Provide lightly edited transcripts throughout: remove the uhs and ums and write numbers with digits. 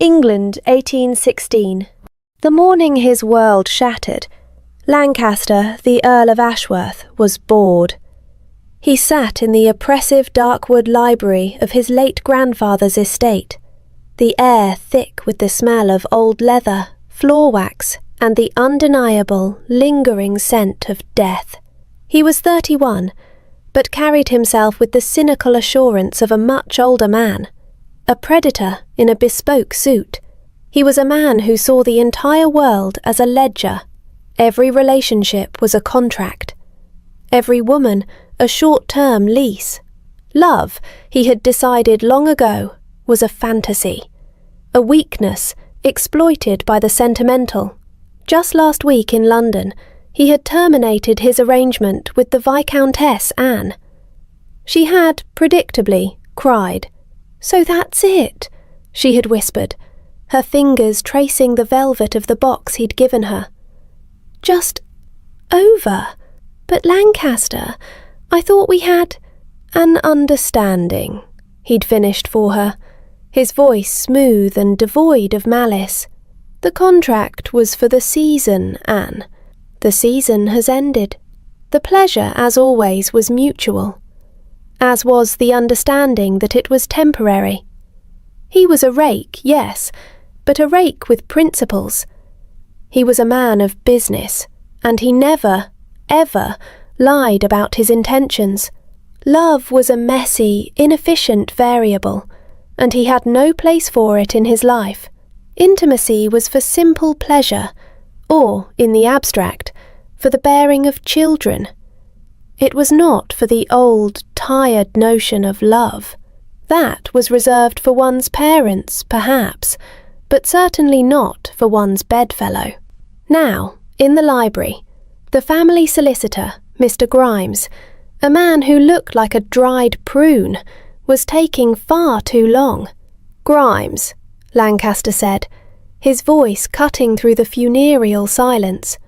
England, 1816. The morning his world shattered, Lancaster, the Earl of Ashworth, was bored. He sat in the oppressive dark-wood library of his late grandfather's estate, the air thick with the smell of old leather, floor wax, and the undeniable, lingering scent of death. He was 31, but carried himself with the cynical assurance of a much older man, a predator in a bespoke suit. He was a man who saw the entire world as a ledger. Every relationship was a contract. Every woman a short-term lease. Love, he had decided long ago, was a fantasy, a weakness exploited by the sentimental. Just last week in London, he had terminated his arrangement with the Viscountess Anne. She had, predictably, cried. "So that's it," she had whispered, her fingers tracing the velvet of the box he'd given her. "Just over. But Lancaster, I thought we had an understanding," he'd finished for her, his voice smooth and devoid of malice. "The contract was for the season, Anne. The season has ended. The pleasure, as always, was mutual, as was the understanding that it was temporary. He was a rake, yes, but a rake with principles. He was a man of business, and he never, ever lied about his intentions. Love was a messy, inefficient variable, and he had no place for it in his life. Intimacy was for simple pleasure, or, in the abstract, for the bearing of children. It was not for the old, tired notion of love. That was reserved for one's parents, perhaps, but certainly not for one's bedfellow. Now, in the library, the family solicitor, Mr. Grimes, a man who looked like a dried prune, was taking far too long. "Grimes," Lancaster said, his voice cutting through the funereal silence,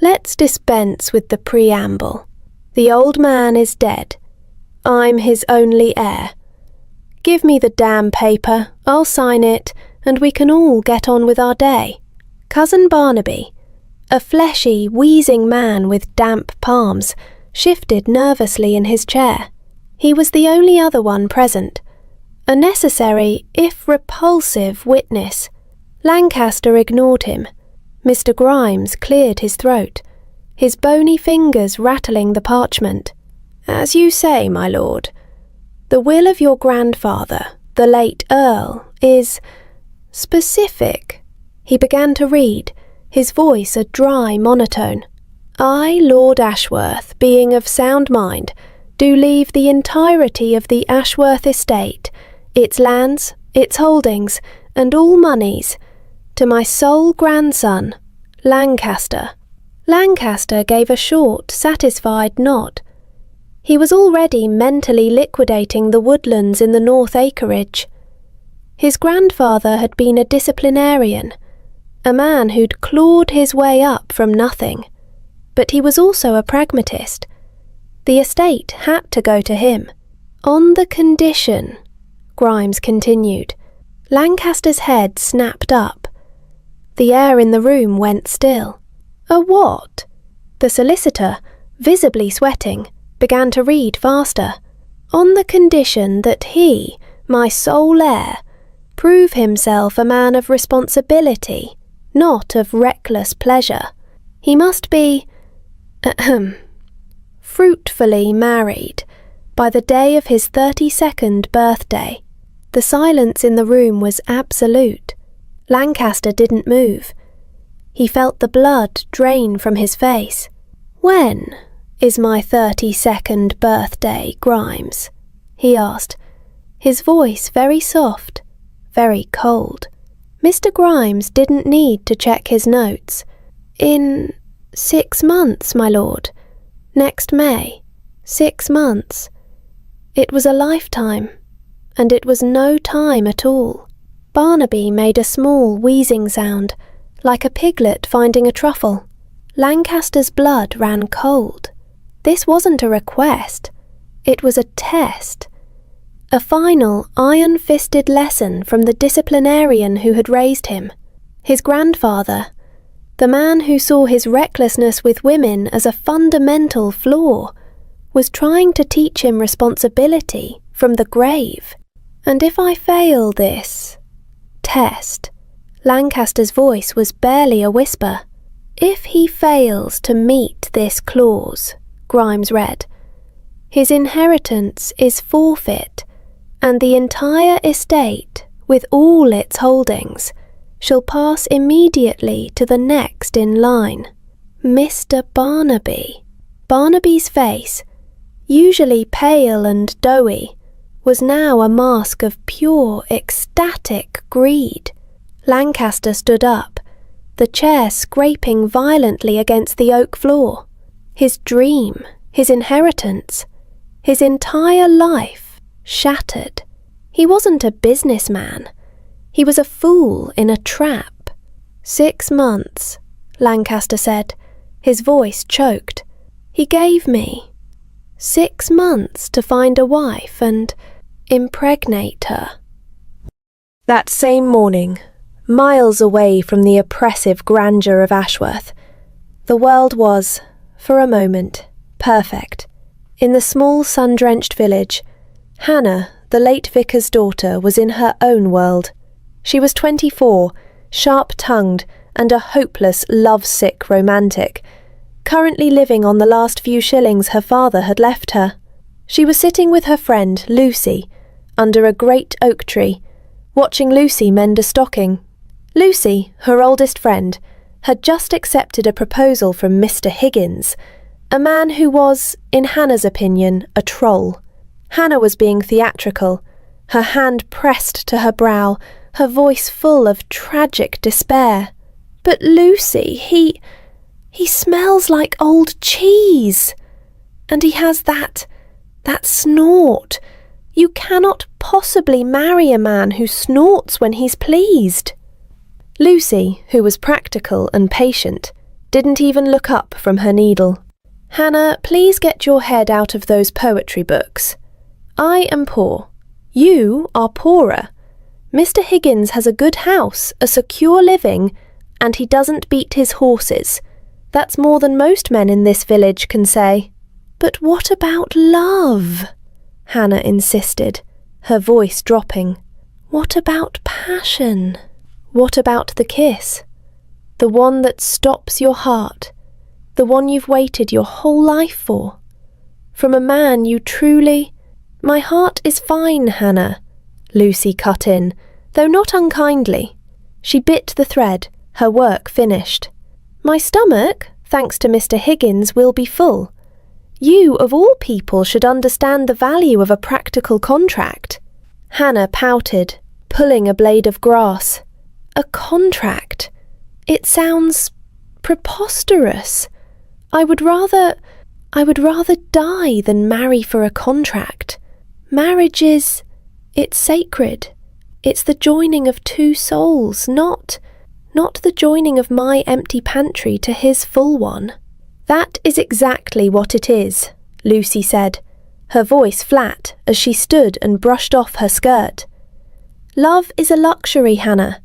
"let's dispense with the preamble. The old man is dead. I'm his only heir. Give me the damn paper, I'll sign it, and we can all get on with our day." Cousin Barnaby, a fleshy, wheezing man with damp palms, shifted nervously in his chair. He was the only other one present, a necessary, if repulsive, witness. Lancaster ignored him. Mr. Grimes cleared his throat, his bony fingers rattling the parchment. "As you say, my lord, the will of your grandfather, the late Earl, is specific." He began to read, his voice a dry monotone. "I, Lord Ashworth, being of sound mind, do leave the entirety of the Ashworth estate, its lands, its holdings, and all moneys, to my sole grandson, Lancaster." Lancaster gave a short, satisfied nod. He was already mentally liquidating the woodlands in the North Acreage. His grandfather had been a disciplinarian, a man who'd clawed his way up from nothing. But he was also a pragmatist. The estate had to go to him. "On the condition," Grimes continued. Lancaster's head snapped up. The air in the room went still. "A what?" The solicitor, visibly sweating, began to read faster. "On the condition that he, my sole heir, prove himself a man of responsibility, not of reckless pleasure. He must be fruitfully married by the day of his 32nd birthday." The silence in the room was absolute. Lancaster didn't move. He felt the blood drain from his face. "When is my 32nd birthday, Grimes?" he asked, his voice very soft, very cold. Mr. Grimes didn't need to check his notes. "In 6 months, my lord. Next May. 6 months." It was a lifetime, and it was no time at all. Barnaby made a small wheezing sound, like a piglet finding a truffle. Lancaster's blood ran cold. This wasn't a request. It was a test. A final, iron-fisted lesson from the disciplinarian who had raised him, his grandfather, the man who saw his recklessness with women as a fundamental flaw, was trying to teach him responsibility from the grave. And if I fail this test, Lancaster's voice was barely a whisper. If he fails to meet this clause, Grimes read, his inheritance is forfeit, and the entire estate, with all its holdings, shall pass immediately to the next in line, Mr. Barnaby. Barnaby's face, usually pale and doughy, was now a mask of pure, ecstatic greed. Lancaster stood up, the chair scraping violently against the oak floor. His dream, his inheritance, his entire life shattered. He wasn't a businessman. He was a fool in a trap. 6 months, Lancaster said, his voice choked. He gave me 6 months to find a wife and impregnate her. That same morning, miles away from the oppressive grandeur of Ashworth, the world was, for a moment, perfect. In the small sun-drenched village, Hannah, the late vicar's daughter, was in her own world. She was 24, sharp-tongued and a hopeless, love-sick romantic, currently living on the last few shillings her father had left her. She was sitting with her friend, Lucy, under a great oak tree, watching Lucy mend a stocking. Lucy, her oldest friend, had just accepted a proposal from Mr. Higgins, a man who was, in Hannah's opinion, a troll. Hannah was being theatrical, her hand pressed to her brow, her voice full of tragic despair. "But Lucy, he smells like old cheese. And he has that snort. You cannot possibly marry a man who snorts when he's pleased." Lucy, who was practical and patient, didn't even look up from her needle. "Hannah, please get your head out of those poetry books. I am poor. You are poorer. Mr. Higgins has a good house, a secure living, and he doesn't beat his horses. That's more than most men in this village can say." "But what about love?" Hannah insisted, her voice dropping. "What about passion? What about the kiss? The one that stops your heart, the one you've waited your whole life for? From a man you truly—" "My heart is fine, Hannah," Lucy cut in, though not unkindly. She bit the thread, her work finished. "My stomach, thanks to Mr. Higgins, will be full. You, of all people, should understand the value of a practical contract." Hannah pouted, pulling a blade of grass. "A contract? It sounds preposterous. I would rather die than marry for a contract. Marriage it's sacred. It's the joining of two souls, not the joining of my empty pantry to his full one." "That is exactly what it is," Lucy said, her voice flat as she stood and brushed off her skirt. "Love is a luxury, Hannah,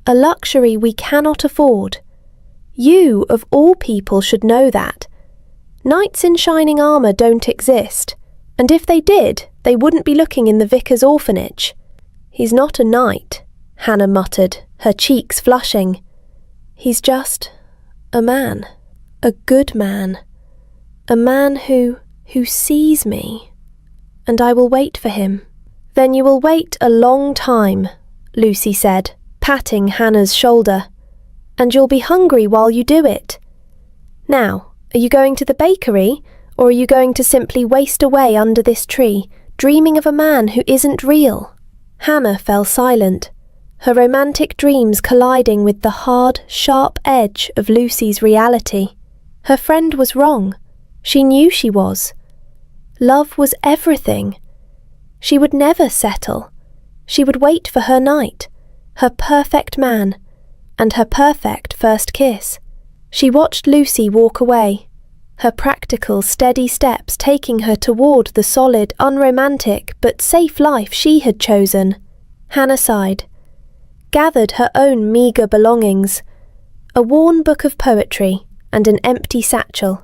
a luxury we cannot afford. You, of all people, should know that. Knights in shining armour don't exist, and if they did, they wouldn't be looking in the vicar's orphanage." "He's not a knight," Hannah muttered, her cheeks flushing. "He's just a man. A good man. A man who sees me. And I will wait for him." "Then you will wait a long time," Lucy said, patting Hannah's shoulder. "And you'll be hungry while you do it. Now, are you going to the bakery, or are you going to simply waste away under this tree, dreaming of a man who isn't real?" Hannah fell silent, her romantic dreams colliding with the hard, sharp edge of Lucy's reality. Her friend was wrong. She knew she was. Love was everything. She would never settle. She would wait for her knight, her perfect man, and her perfect first kiss. She watched Lucy walk away, her practical, steady steps taking her toward the solid, unromantic but safe life she had chosen. Hannah sighed, gathered her own meagre belongings, a worn book of poetry and an empty satchel,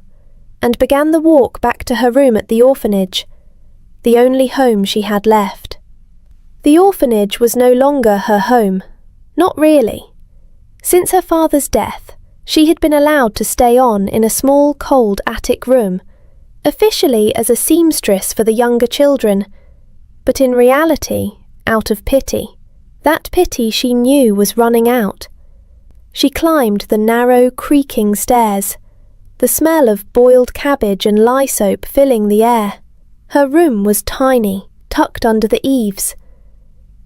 and began the walk back to her room at the orphanage, the only home she had left. The orphanage was no longer her home, not really. Since her father's death, she had been allowed to stay on in a small, cold attic room, officially as a seamstress for the younger children, but in reality, out of pity. That pity she knew was running out. She climbed the narrow, creaking stairs, the smell of boiled cabbage and lye soap filling the air. Her room was tiny, tucked under the eaves.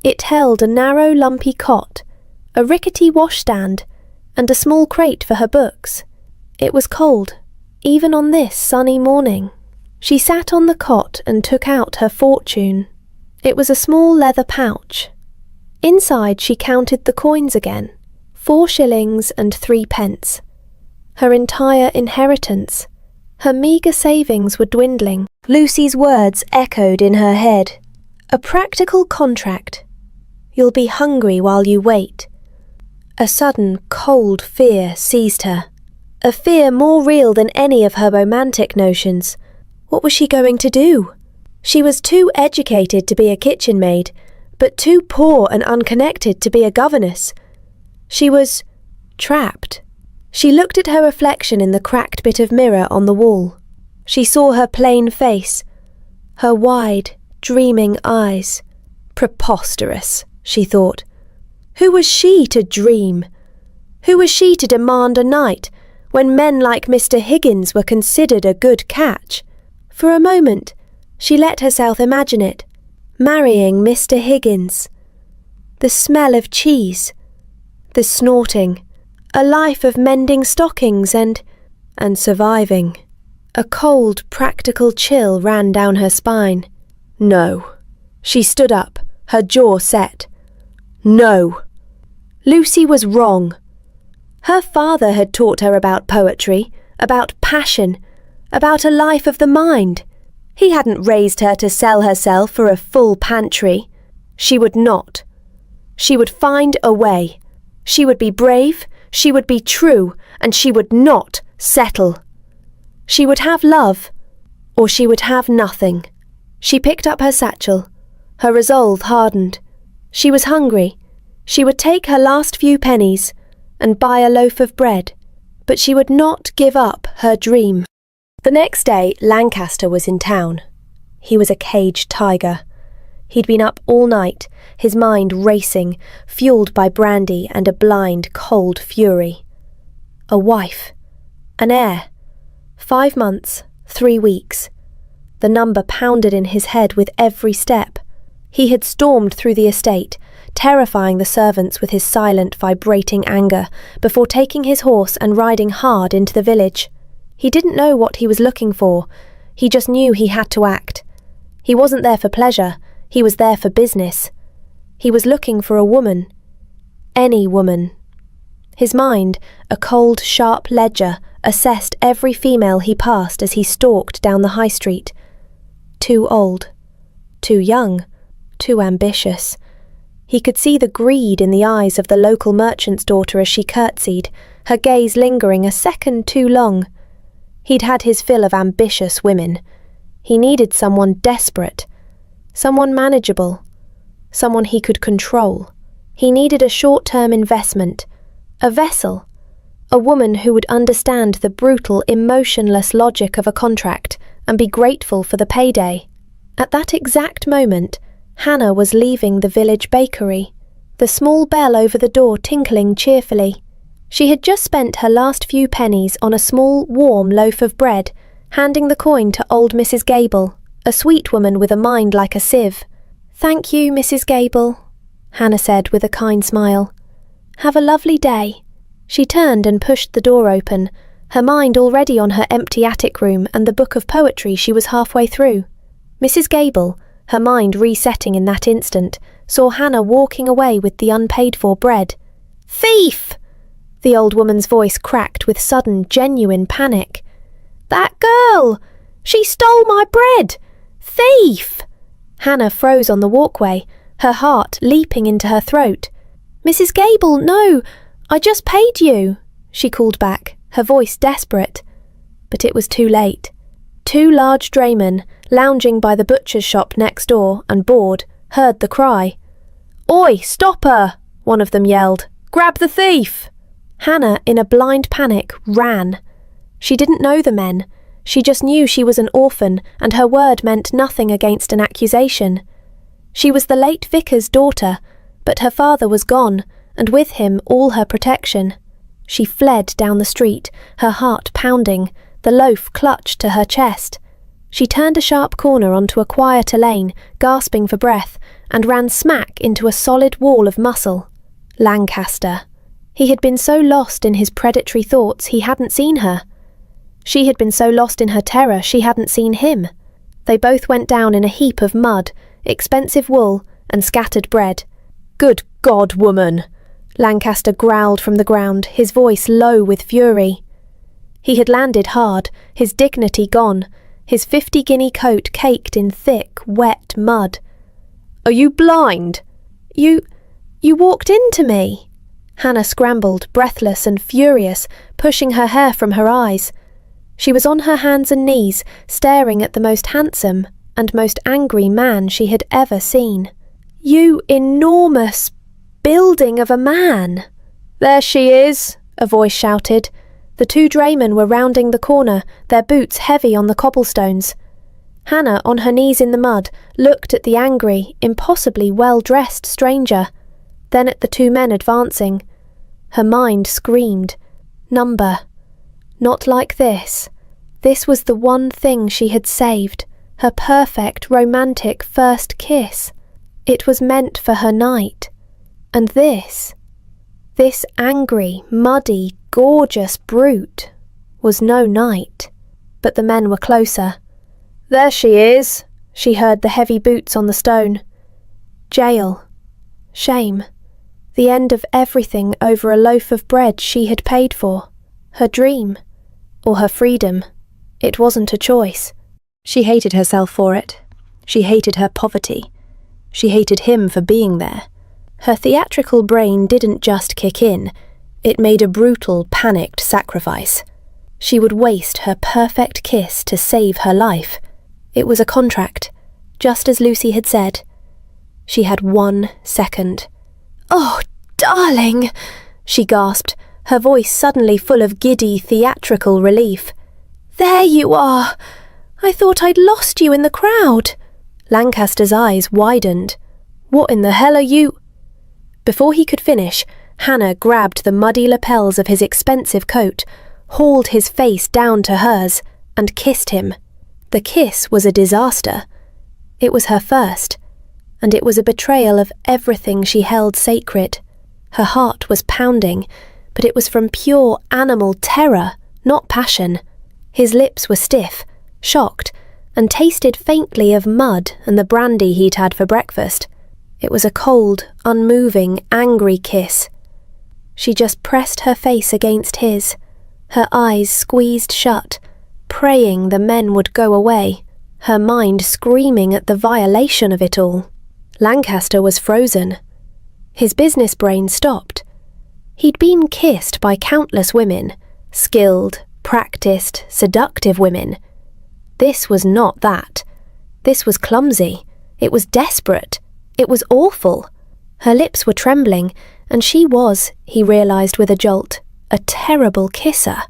It held a narrow, lumpy cot, a rickety washstand, and a small crate for her books. It was cold, even on this sunny morning. She sat on the cot and took out her fortune. It was a small leather pouch. Inside she counted the coins again, 4 shillings and 3 pence. Her entire inheritance. Her meagre savings were dwindling. Lucy's words echoed in her head. A practical contract. You'll be hungry while you wait. A sudden, cold fear seized her. A fear more real than any of her romantic notions. What was she going to do? She was too educated to be a kitchen maid, but too poor and unconnected to be a governess. She was trapped. She looked at her reflection in the cracked bit of mirror on the wall. She saw her plain face, her wide, dreaming eyes. Preposterous, she thought. Who was she to dream? Who was she to demand a night when men like Mr. Higgins were considered a good catch? For a moment, she let herself imagine it, marrying Mr. Higgins. The smell of cheese, the snorting, a life of mending stockings and surviving. A cold, practical chill ran down her spine. No. She stood up, her jaw set. No. Lucy was wrong. Her father had taught her about poetry, about passion, about a life of the mind. He hadn't raised her to sell herself for a full pantry. She would not. She would find a way. She would be brave, she would be true, and she would not settle. She would have love, or she would have nothing. She picked up her satchel. Her resolve hardened. She was hungry. She would take her last few pennies and buy a loaf of bread, but she would not give up her dream. The next day, Lancaster was in town. He was a caged tiger. He'd been up all night, his mind racing, fueled by brandy and a blind, cold fury. A wife. An heir. 5 months, 3 weeks. The number pounded in his head with every step. He had stormed through the estate, terrifying the servants with his silent, vibrating anger, before taking his horse and riding hard into the village. He didn't know what he was looking for. He just knew he had to act. He wasn't there for pleasure. He was there for business. He was looking for a woman. Any woman. His mind, a cold, sharp ledger, assessed every female he passed as he stalked down the high street. Too old. Too young. Too ambitious. He could see the greed in the eyes of the local merchant's daughter as she curtsied, her gaze lingering a second too long. He'd had his fill of ambitious women. He needed someone desperate, someone manageable, someone he could control. He needed a short-term investment, a vessel, a woman who would understand the brutal, emotionless logic of a contract and be grateful for the payday. At that exact moment, Hannah was leaving the village bakery, the small bell over the door tinkling cheerfully. She had just spent her last few pennies on a small, warm loaf of bread, handing the coin to old Mrs. Gable, a sweet woman with a mind like a sieve. "Thank you, Mrs. Gable," Hannah said with a kind smile. "Have a lovely day." She turned and pushed the door open, her mind already on her empty attic room and the book of poetry she was halfway through. Mrs. Gable, her mind resetting in that instant, saw Hannah walking away with the unpaid-for bread. "Thief!" The old woman's voice cracked with sudden, genuine panic. "That girl! She stole my bread! Thief!" Hannah froze on the walkway, her heart leaping into her throat. "Mrs. Gable, no! I just paid you," she called back, her voice desperate. But it was too late. Two large draymen, lounging by the butcher's shop next door and bored, heard the cry. "Oi, stop her!" one of them yelled. "Grab the thief!" Hannah, in a blind panic, ran. She didn't know the men. She just knew she was an orphan and her word meant nothing against an accusation. She was the late vicar's daughter, but her father was gone, and with him all her protection. She fled down the street, her heart pounding, the loaf clutched to her chest. She turned a sharp corner onto a quieter lane, gasping for breath, and ran smack into a solid wall of muscle. Lancaster. He had been so lost in his predatory thoughts he hadn't seen her. She had been so lost in her terror she hadn't seen him. They both went down in a heap of mud, expensive wool, and scattered bread. "Good God, woman!" Lancaster growled from the ground, his voice low with fury. He had landed hard, his dignity gone, his 50-guinea coat caked in thick, wet mud. "Are you blind?" You walked into me." Hannah scrambled, breathless and furious, pushing her hair from her eyes. She was on her hands and knees, staring at the most handsome and most angry man she had ever seen. "You enormous building of a man!" "There she is," a voice shouted. The two draymen were rounding the corner, their boots heavy on the cobblestones. Hannah, on her knees in the mud, looked at the angry, impossibly well-dressed stranger, then at the two men advancing. Her mind screamed. Number. Not like this. This was the one thing she had saved, her perfect, romantic first kiss. It was meant for her night. And this angry, muddy, gorgeous brute was no night. But the men were closer. "There she is," she heard the heavy boots on the stone. Jail. Shame. The end of everything over a loaf of bread she had paid for. Her dream. Or her freedom. It wasn't a choice. She hated herself for it. She hated her poverty. She hated him for being there. Her theatrical brain didn't just kick in. It made a brutal, panicked sacrifice. She would waste her perfect kiss to save her life. It was a contract, just as Lucy had said. She had 1 second. "Oh, darling!" she gasped, her voice suddenly full of giddy, theatrical relief. "There you are! I thought I'd lost you in the crowd." Lancaster's eyes widened. "What in the hell are you—" Before he could finish, Hannah grabbed the muddy lapels of his expensive coat, hauled his face down to hers, and kissed him. The kiss was a disaster. It was her first, and it was a betrayal of everything she held sacred. Her heart was pounding, but it was from pure animal terror, not passion. His lips were stiff, shocked, and tasted faintly of mud and the brandy he'd had for breakfast. It was a cold, unmoving, angry kiss. She just pressed her face against his, her eyes squeezed shut, praying the men would go away, her mind screaming at the violation of it all. Lancaster was frozen. His business brain stopped. He'd been kissed by countless women, skilled, practiced, seductive women. This was not that. This was clumsy. It was desperate. It was awful. Her lips were trembling, and she was, he realised with a jolt, a terrible kisser.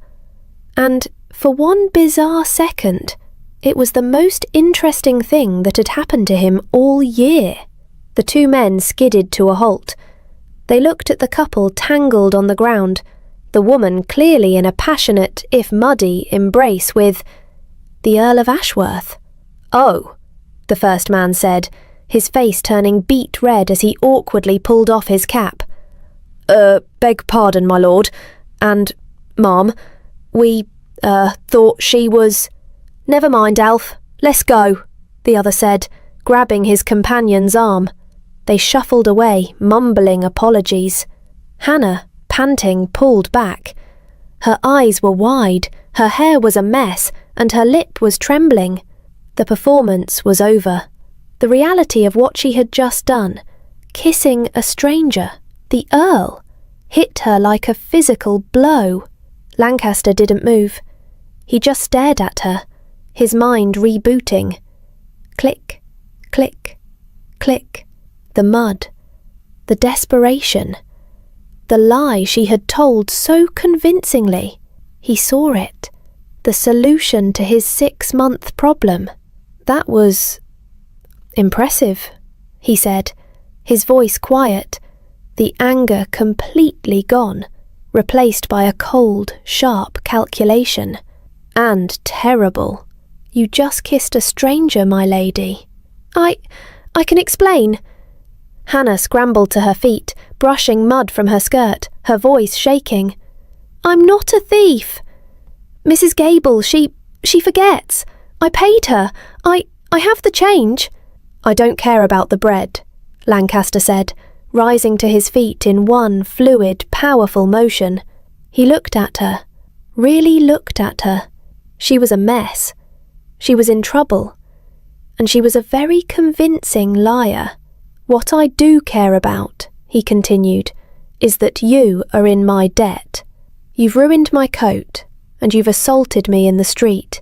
And, for one bizarre second, it was the most interesting thing that had happened to him all year. The two men skidded to a halt. They looked at the couple tangled on the ground, the woman clearly in a passionate, if muddy, embrace with the Earl of Ashworth. "Oh," the first man said, his face turning beet red as he awkwardly pulled off his cap. Beg pardon, my lord, and, ma'am, we, thought she was—" "Never mind, Alf, let's go," the other said, grabbing his companion's arm. They shuffled away, mumbling apologies. Hannah, panting, pulled back. Her eyes were wide, her hair was a mess, and her lip was trembling. The performance was over. The reality of what she had just done, kissing a stranger, the Earl, hit her like a physical blow. Lancaster didn't move. He just stared at her, his mind rebooting. Click, click, click. The mud. The desperation. The lie she had told so convincingly. He saw it. The solution to his 6-month problem. That was impressive, he said, his voice quiet, the anger completely gone, replaced by a cold, sharp calculation. And terrible. You just kissed a stranger, my lady. I can explain. Hannah scrambled to her feet, brushing mud from her skirt, her voice shaking. I'm not a thief. Mrs. Gable, she forgets. I paid her. I have the change. I don't care about the bread, Lancaster said, rising to his feet in one fluid, powerful motion. He looked at her, really looked at her. She was a mess. She was in trouble. And she was a very convincing liar. What I do care about, he continued, is that you are in my debt. You've ruined my coat, and you've assaulted me in the street.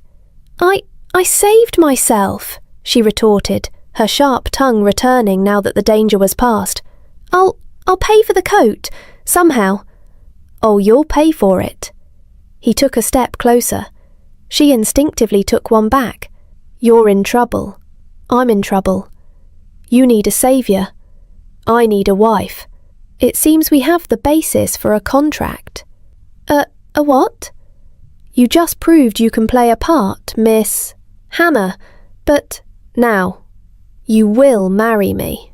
I saved myself, she retorted, her sharp tongue returning now that the danger was past. I'll pay for the coat, somehow. Oh, you'll pay for it. He took a step closer. She instinctively took one back. You're in trouble. I'm in trouble. You need a saviour. I need a wife. It seems we have the basis for a contract. A what? You just proved you can play a part, Miss Hannah, but now, you will marry me.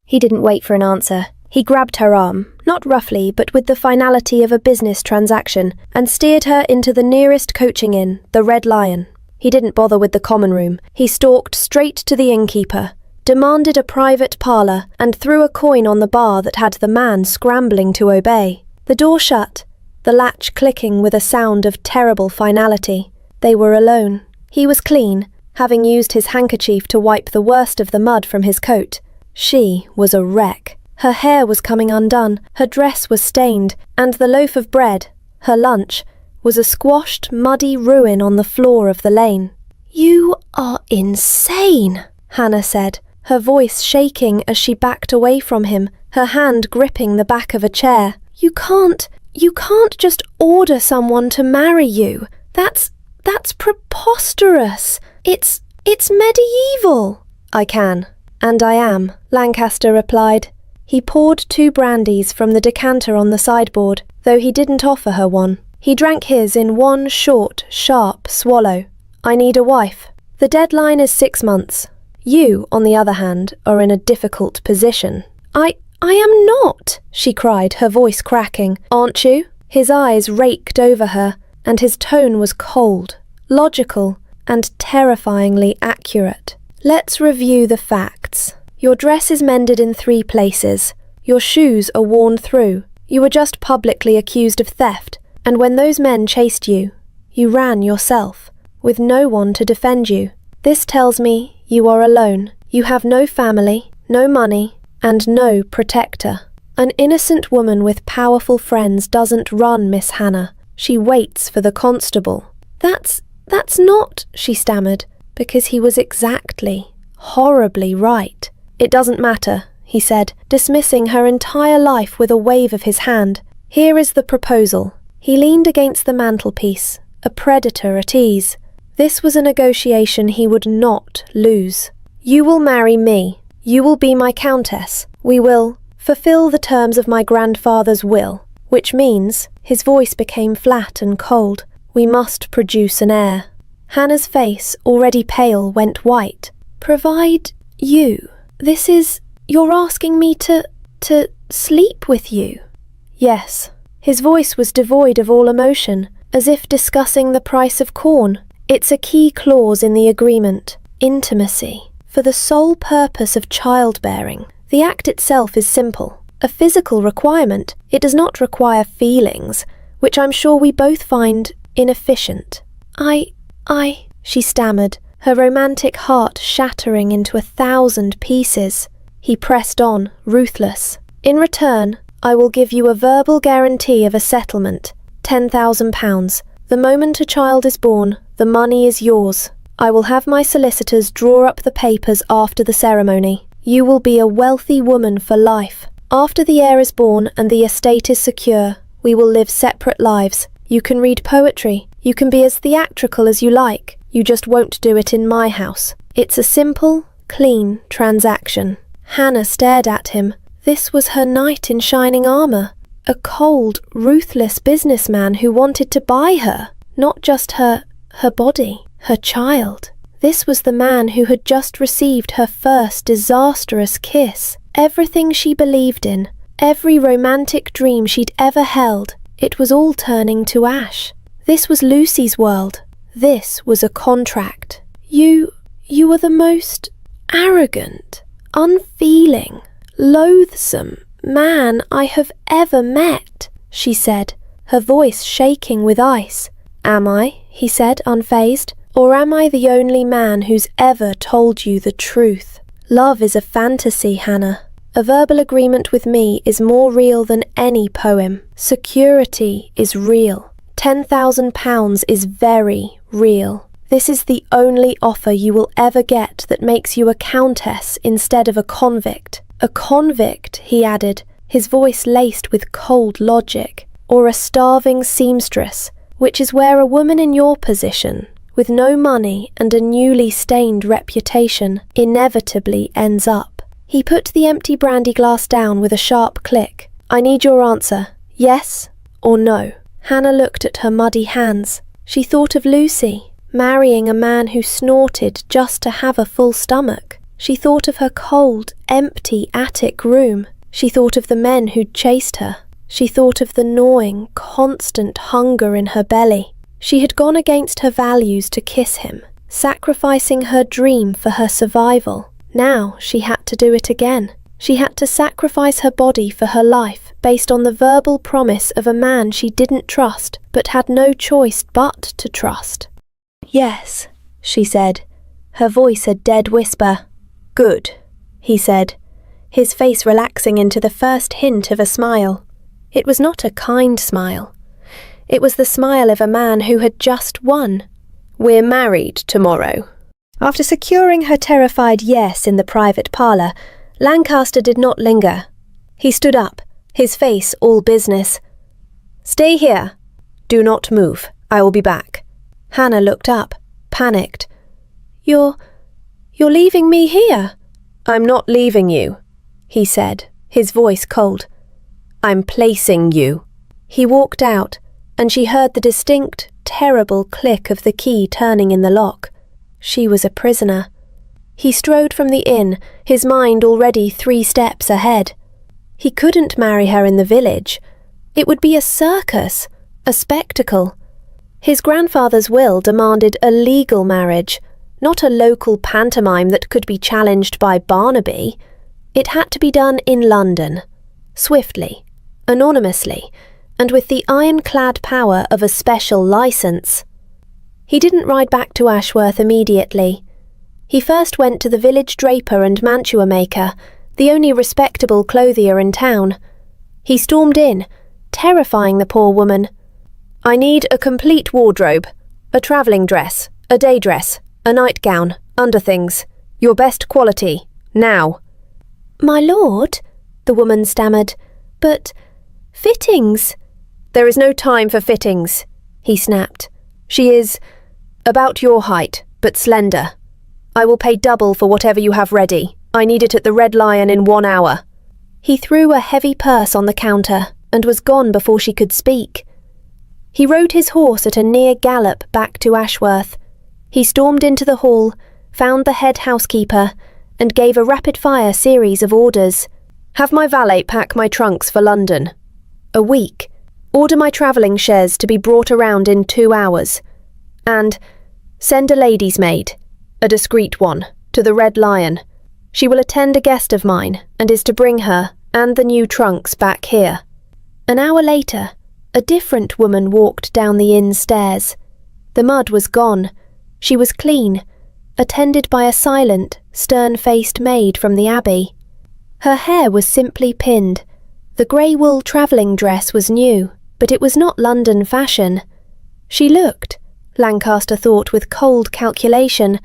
He didn't wait for an answer. He grabbed her arm, not roughly, but with the finality of a business transaction, and steered her into the nearest coaching inn, the Red Lion. He didn't bother with the common room. He stalked straight to the innkeeper, demanded a private parlour, and threw a coin on the bar that had the man scrambling to obey. The door shut, the latch clicking with a sound of terrible finality. They were alone. He was clean, having used his handkerchief to wipe the worst of the mud from his coat. She was a wreck. Her hair was coming undone, her dress was stained, and the loaf of bread, her lunch, was a squashed, muddy ruin on the floor of the lane. You are insane, Hannah said, her voice shaking as she backed away from him, her hand gripping the back of a chair. You can't just order someone to marry you. That's preposterous. It's medieval. I can, and I am, Lancaster replied. He poured 2 brandies from the decanter on the sideboard, though he didn't offer her one. He drank his in one short, sharp swallow. I need a wife. The deadline is 6 months. You, on the other hand, are in a difficult position. I am not, she cried, her voice cracking. Aren't you? His eyes raked over her, and his tone was cold, logical, and terrifyingly accurate. Let's review the facts. Your dress is mended in 3 places. Your shoes are worn through. You were just publicly accused of theft, and when those men chased you, you ran yourself, with no one to defend you. This tells me you are alone. You have no family, no money, and no protector. An innocent woman with powerful friends doesn't run, Miss Hannah. She waits for the constable. That's not, she stammered, because he was exactly, horribly right. It doesn't matter, he said, dismissing her entire life with a wave of his hand. Here is the proposal. He leaned against the mantelpiece, a predator at ease. This was a negotiation he would not lose. You will marry me. You will be my Countess. We will fulfill the terms of my grandfather's will, which means, his voice became flat and cold, we must produce an heir. Hannah's face, already pale, went white. Provide you. You're asking me to sleep with you? Yes. His voice was devoid of all emotion, as if discussing the price of corn. It's a key clause in the agreement. Intimacy. For the sole purpose of childbearing. The act itself is simple. A physical requirement. It does not require feelings, which I'm sure we both find inefficient. I she stammered, her romantic heart shattering into 1,000 pieces. He pressed on, ruthless. In return, I will give you a verbal guarantee of a settlement, £10,000. The moment a child is born, the money is yours. I will have my solicitors draw up the papers after the ceremony. You will be a wealthy woman for life. After the heir is born and the estate is secure, we will live separate lives. You can read poetry. You can be as theatrical as you like. You just won't do it in my house. It's a simple, clean transaction. Hannah stared at him. This was her knight in shining armour. A cold, ruthless businessman who wanted to buy her. Not just her body, her child. This was the man who had just received her first disastrous kiss. Everything she believed in, every romantic dream she'd ever held, it was all turning to ash. This was Lucy's world. This was a contract. You were the most arrogant, unfeeling, loathsome man I have ever met, she said, her voice shaking with ice. Am I? He said, unfazed. Or am I the only man who's ever told you the truth? Love is a fantasy, Hannah. A verbal agreement with me is more real than any poem. Security is real. £10,000 is very real. This is the only offer you will ever get that makes you a countess instead of a convict. A convict, he added, his voice laced with cold logic, or a starving seamstress, which is where a woman in your position, with no money and a newly stained reputation, inevitably ends up. He put the empty brandy glass down with a sharp click. I need your answer, yes or no. Hannah looked at her muddy hands. She thought of Lucy, marrying a man who snorted just to have a full stomach. She thought of her cold, empty attic room. She thought of the men who'd chased her. She thought of the gnawing, constant hunger in her belly. She had gone against her values to kiss him, sacrificing her dream for her survival. Now she had to do it again. She had to sacrifice her body for her life based on the verbal promise of a man she didn't trust but had no choice but to trust. Yes, she said, her voice a dead whisper. Good, he said, his face relaxing into the first hint of a smile. It was not a kind smile. It was the smile of a man who had just won. We're married tomorrow. After securing her terrified yes in the private parlour, Lancaster did not linger. He stood up, his face all business. Stay here. Do not move. I will be back. Hannah looked up, panicked. You're leaving me here? I'm not leaving you, he said, his voice cold. I'm placing you. He walked out, and she heard the distinct, terrible click of the key turning in the lock. She was a prisoner. He strode from the inn, his mind already 3 steps ahead. He couldn't marry her in the village. It would be a circus, a spectacle. His grandfather's will demanded a legal marriage, not a local pantomime that could be challenged by Barnaby. It had to be done in London, swiftly, anonymously, and with the ironclad power of a special licence. He didn't ride back to Ashworth immediately. He first went to the village draper and mantua maker, the only respectable clothier in town. He stormed in, terrifying the poor woman. I need a complete wardrobe, a travelling dress, a day dress, a nightgown, underthings, your best quality, now. My lord, the woman stammered, but fittings. There is no time for fittings, he snapped. She is about your height, but slender. I will pay double for whatever you have ready. I need it at the Red Lion in 1 hour. He threw a heavy purse on the counter and was gone before she could speak. He rode his horse at a near gallop back to Ashworth. He stormed into the hall, found the head housekeeper, and gave a rapid-fire series of orders. Have my valet pack my trunks for London. A week. Order my travelling chaise to be brought around in 2 hours. And send a lady's maid, a discreet one, to the Red Lion. She will attend a guest of mine and is to bring her and the new trunks back here. An hour later, a different woman walked down the inn stairs. The mud was gone. She was clean, attended by a silent, stern-faced maid from the abbey. Her hair was simply pinned. The grey wool travelling dress was new, but it was not London fashion. She looked, Lancaster thought with cold calculation,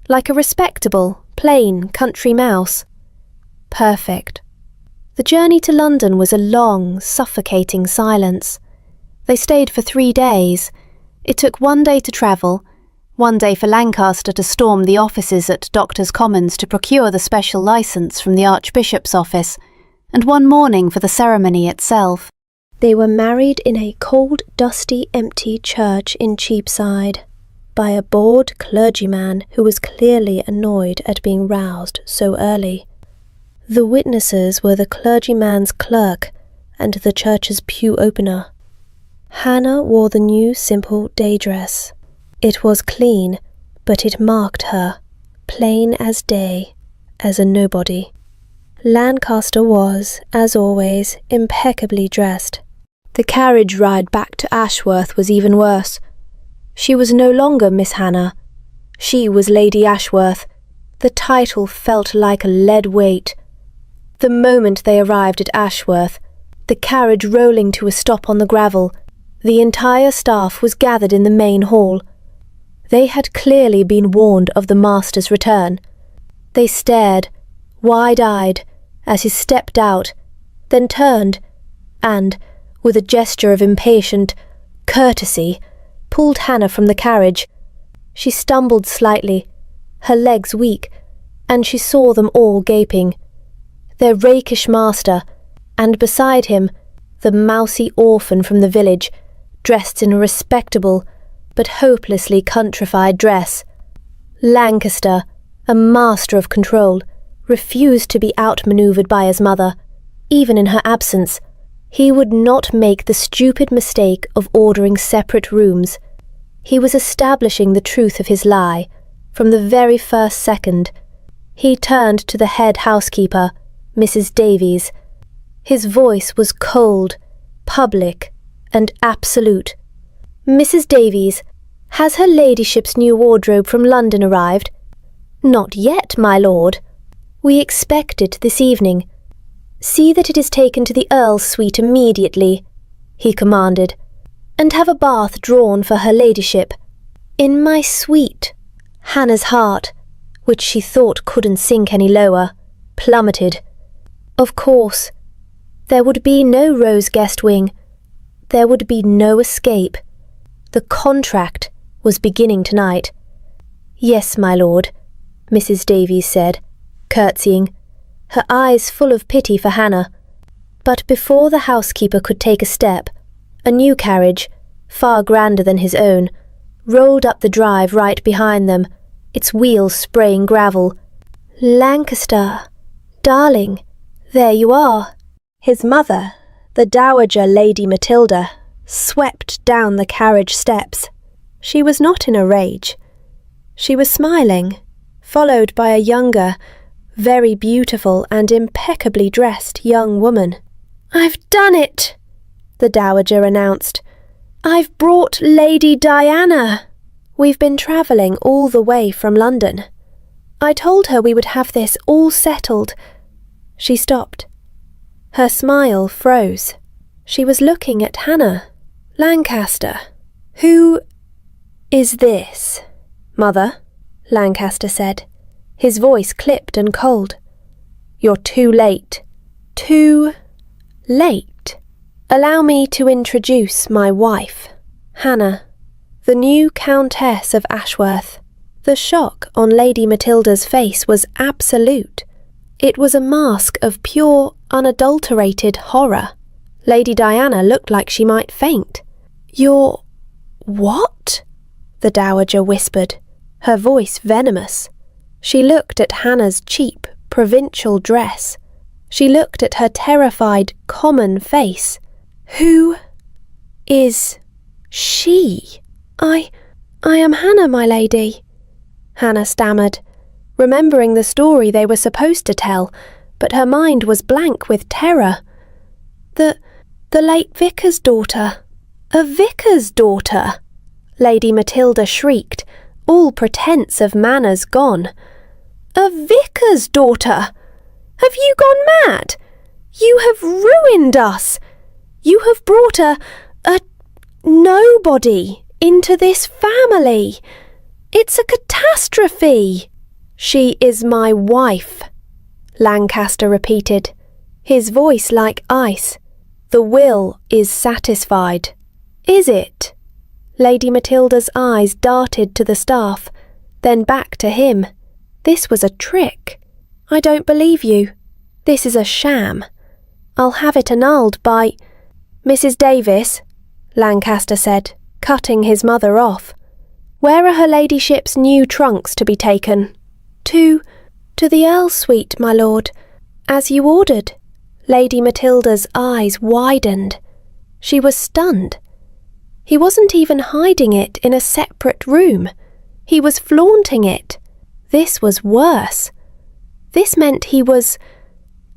like a respectable, plain country mouse. Perfect. The journey to London was a long, suffocating silence. They stayed for 3 days. It took 1 day to travel, 1 day for Lancaster to storm the offices at Doctors' Commons to procure the special licence from the Archbishop's office, and 1 morning for the ceremony itself. They were married in a cold, dusty, empty church in Cheapside by a bored clergyman who was clearly annoyed at being roused so early. The witnesses were the clergyman's clerk and the church's pew opener. Hannah wore the new simple day dress. It was clean, but it marked her, plain as day, as a nobody. Lancaster was, as always, impeccably dressed. The carriage ride back to Ashworth was even worse. She was no longer Miss Hannah. She was Lady Ashworth. The title felt like a lead weight. The moment they arrived at Ashworth, the carriage rolling to a stop on the gravel, the entire staff was gathered in the main hall. They had clearly been warned of the master's return. They stared, wide-eyed, as he stepped out, then turned, and, with a gesture of impatient courtesy, pulled Hannah from the carriage. She stumbled slightly, her legs weak, and she saw them all gaping. Their rakish master, and beside him, the mousy orphan from the village, dressed in a respectable but hopelessly countrified dress. Lancaster, a master of control, refused to be outmanoeuvred by his mother, even in her absence. He would not make the stupid mistake of ordering separate rooms. He was establishing the truth of his lie from the very first second. He turned to the head housekeeper, Mrs. Davies. His voice was cold, public, and absolute. "Mrs. Davies, has her ladyship's new wardrobe from London arrived?" "Not yet, my lord. We expect it this evening. See that it is taken to the Earl's suite immediately," he commanded, "and have a bath drawn for her ladyship." In my suite, Hannah's heart, which she thought couldn't sink any lower, plummeted. Of course, there would be no Rose guest wing. There would be no escape. The contract was beginning tonight. "Yes, my lord," Mrs. Davies said, curtsying, her eyes full of pity for Hannah. But before the housekeeper could take a step, a new carriage, far grander than his own, rolled up the drive right behind them, its wheels spraying gravel. "Lancaster, darling, there you are." His mother, the Dowager Lady Matilda, swept down the carriage steps. She was not in a rage. She was smiling, followed by a younger, very beautiful and impeccably dressed young woman. "I've done it," the Dowager announced. "I've brought Lady Diana. We've been travelling all the way from London. I told her we would have this all settled." She stopped. Her smile froze. She was looking at Hannah. "Lancaster, who is this?" "Mother," Lancaster said, his voice clipped and cold. "You're too late." "Too late? Allow me to introduce my wife, Hannah, the new Countess of Ashworth." The shock on Lady Matilda's face was absolute. It was a mask of pure, unadulterated horror. Lady Diana looked like she might faint. "You're what?" the Dowager whispered, her voice venomous. She looked at Hannah's cheap, provincial dress. She looked at her terrified, common face. "Who is she?" I am Hannah, my lady," Hannah stammered, remembering the story they were supposed to tell, but her mind was blank with terror. The late vicar's daughter." "A vicar's daughter?" Lady Matilda shrieked, all pretence of manners gone. "A vicar's daughter! Have you gone mad? You have ruined us! You have brought a nobody into this family! It's a catastrophe!" "She is my wife," Lancaster repeated, his voice like ice. "The will is satisfied." "Is it?" Lady Matilda's eyes darted to the staff, then back to him. This was a trick. "I don't believe you. This is a sham. I'll have it annulled by—" "Mrs. Davis," Lancaster said, cutting his mother off. "Where are her ladyship's new trunks to be taken?" To the Earl's suite, my lord, as you ordered." Lady Matilda's eyes widened. She was stunned. He wasn't even hiding it in a separate room. He was flaunting it. This was worse. This meant he was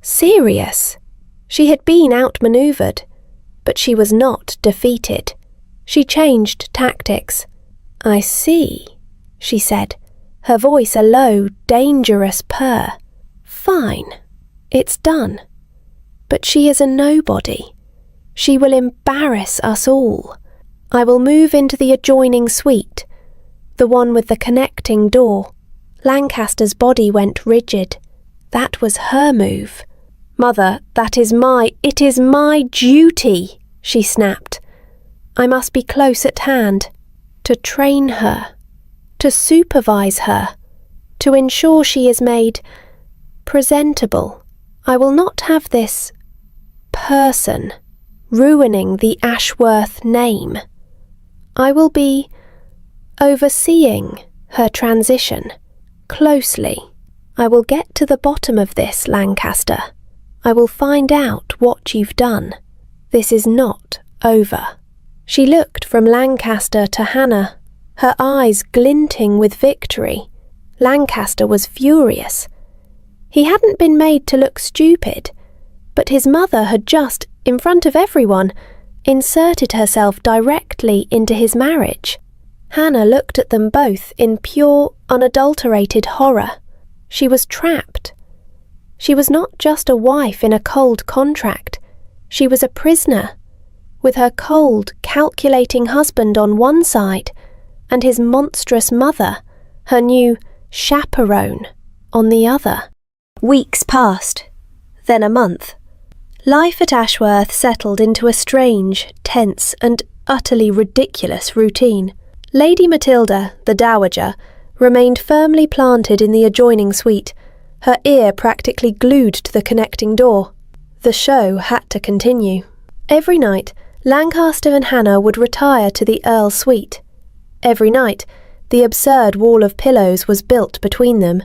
serious. She had been outmanoeuvred, but she was not defeated. She changed tactics. "I see," she said, her voice a low, dangerous purr. "Fine. It's done. But she is a nobody. She will embarrass us all. I will move into the adjoining suite, the one with the connecting door." Lancaster's body went rigid. That was her move. "Mother, it is my duty," she snapped. "I must be close at hand, to train her, to supervise her, to ensure she is made presentable. I will not have this person ruining the Ashworth name. I will be overseeing her transition closely. I will get to the bottom of this, Lancaster. I will find out what you've done. This is not over." She looked from Lancaster to Hannah, her eyes glinting with victory. Lancaster was furious. He hadn't been made to look stupid, but his mother had just, in front of everyone, inserted herself directly into his marriage. Hannah looked at them both in pure, unadulterated horror. She was trapped. She was not just a wife in a cold contract. She was a prisoner, with her cold, calculating husband on one side, and his monstrous mother, her new chaperone, on the other. Weeks passed, then a month. Life at Ashworth settled into a strange, tense, and utterly ridiculous routine. Lady Matilda, the Dowager, remained firmly planted in the adjoining suite, her ear practically glued to the connecting door. The show had to continue. Every night, Lancaster and Hannah would retire to the Earl's suite. Every night, the absurd wall of pillows was built between them.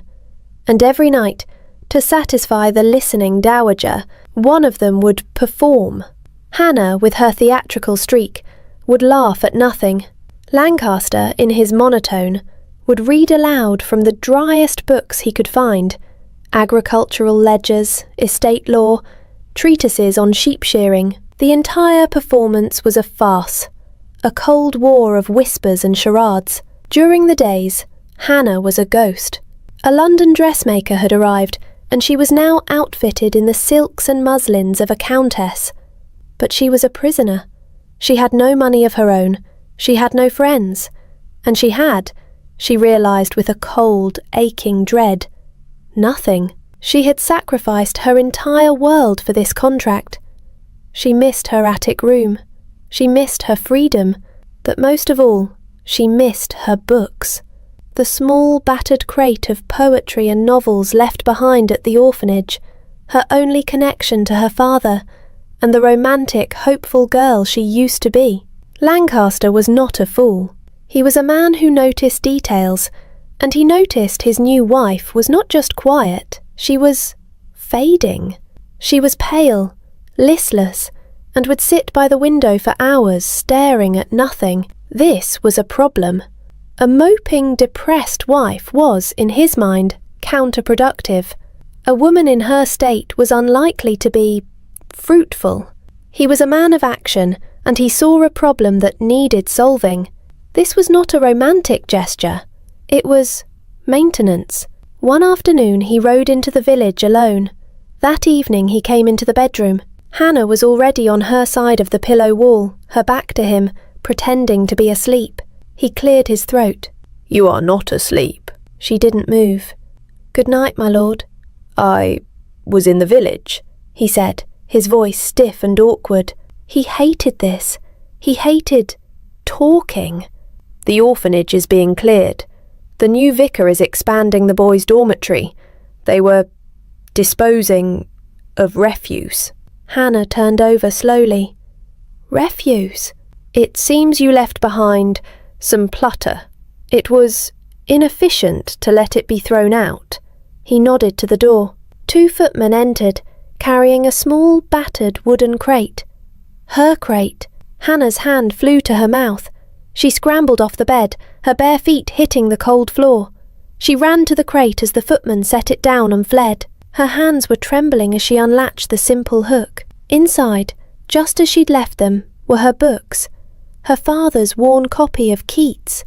And every night, to satisfy the listening Dowager, one of them would perform. Hannah, with her theatrical streak, would laugh at nothing. Lancaster, in his monotone, would read aloud from the driest books he could find: agricultural ledgers, estate law, treatises on sheep shearing. The entire performance was a farce, a cold war of whispers and charades. During the days, Hannah was a ghost. A London dressmaker had arrived, and she was now outfitted in the silks and muslins of a countess. But she was a prisoner. She had no money of her own. She had no friends. And she realised with a cold, aching dread, nothing. She had sacrificed her entire world for this contract. She missed her attic room. She missed her freedom. But most of all, she missed her books. The small, battered crate of poetry and novels left behind at the orphanage, her only connection to her father, and the romantic, hopeful girl she used to be. Lancaster was not a fool. He was a man who noticed details, and he noticed his new wife was not just quiet, she was fading. She was pale, listless, and would sit by the window for hours staring at nothing. This was a problem. A moping, depressed wife was, in his mind, counterproductive. A woman in her state was unlikely to be fruitful. He was a man of action, and he saw a problem that needed solving. This was not a romantic gesture. It was maintenance. One afternoon he rode into the village alone. That evening he came into the bedroom. Hannah was already on her side of the pillow wall, her back to him, pretending to be asleep. He cleared his throat. "You are not asleep." She didn't move. "Good night, my lord." "I was in the village," he said, his voice stiff and awkward. He hated this. He hated talking. "The orphanage is being cleared. The new vicar is expanding the boys' dormitory. They were disposing of refuse." Hannah turned over slowly. "Refuse? It seems you left behind some plutter. It was inefficient to let it be thrown out." He nodded to the door. 2 footmen entered, carrying a small, battered wooden crate. Her crate. Hannah's hand flew to her mouth. She scrambled off the bed, her bare feet hitting the cold floor. She ran to the crate as the footman set it down and fled. Her hands were trembling as she unlatched the simple hook. Inside, just as she'd left them, were her books. Her father's worn copy of Keats.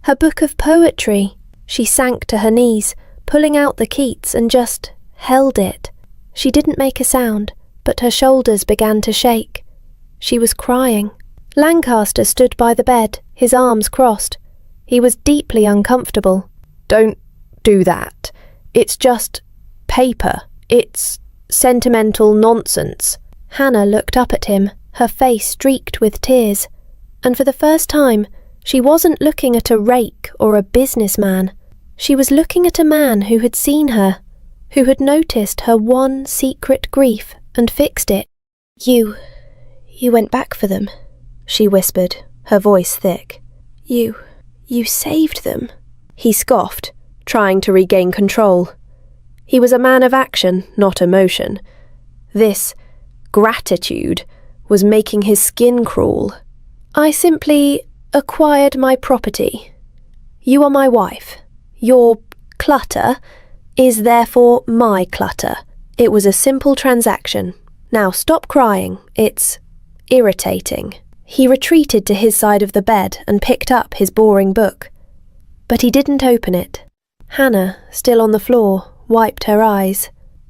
Her book of poetry. She sank to her knees, pulling out the Keats, and just held it. She didn't make a sound, but her shoulders began to shake. She was crying. Lancaster stood by the bed, his arms crossed. He was deeply uncomfortable. "Don't do that. It's just paper. It's sentimental nonsense." Hannah looked up at him, her face streaked with tears. And for the first time, she wasn't looking at a rake or a businessman. She was looking at a man who had seen her, who had noticed her one secret grief and fixed it. You went back for them," she whispered, her voice thick. You saved them." He scoffed, trying to regain control. He was a man of action, not emotion. This gratitude was making his skin crawl. "I simply acquired my property. You are my wife. Your clutter is therefore my clutter. It was a simple transaction. Now stop crying. It's irritating." He retreated to his side of the bed and picked up his boring book. But he didn't open it. Hannah, still on the floor, wiped her eyes.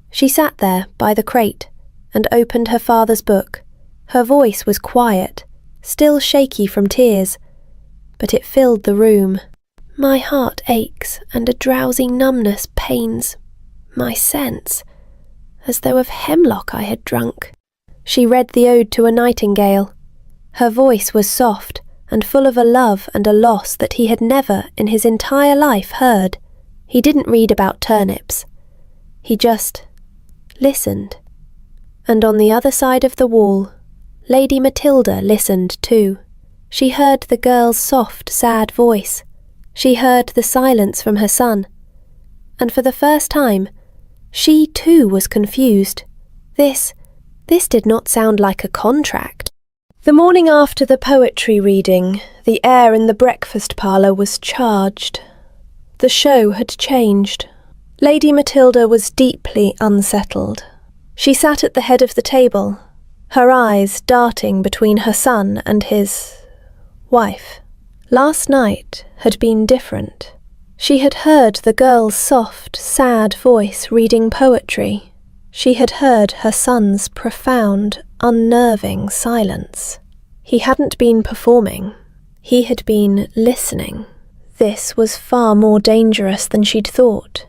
She sat there by the crate and opened her father's book. Her voice was quiet, still shaky from tears, but it filled the room. "My heart aches and a drowsy numbness pains my sense, as though of hemlock I had drunk." She read the ode to a nightingale. Her voice was soft and full of a love and a loss that he had never in his entire life heard. He didn't read about turnips. He just listened. And on the other side of the wall, Lady Matilda listened too. She heard the girl's soft, sad voice. She heard the silence from her son. And for the first time, she too was confused. This did not sound like a contract. The morning after the poetry reading, the air in the breakfast parlour was charged. The show had changed. Lady Matilda was deeply unsettled. She sat at the head of the table, her eyes darting between her son and his wife. Last night had been different. She had heard the girl's soft, sad voice reading poetry. She had heard her son's profound, unnerving silence. He hadn't been performing. He had been listening. This was far more dangerous than she'd thought.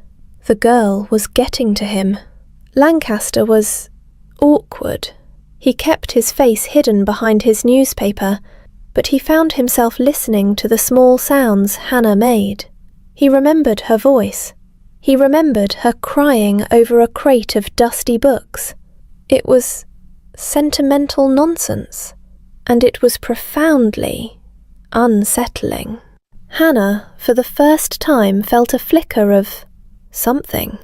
The girl was getting to him. Lancaster was awkward. He kept his face hidden behind his newspaper, but he found himself listening to the small sounds Hannah made. He remembered her voice. He remembered her crying over a crate of dusty books. It was sentimental nonsense, and it was profoundly unsettling. Hannah, for the first time, felt a flicker of something.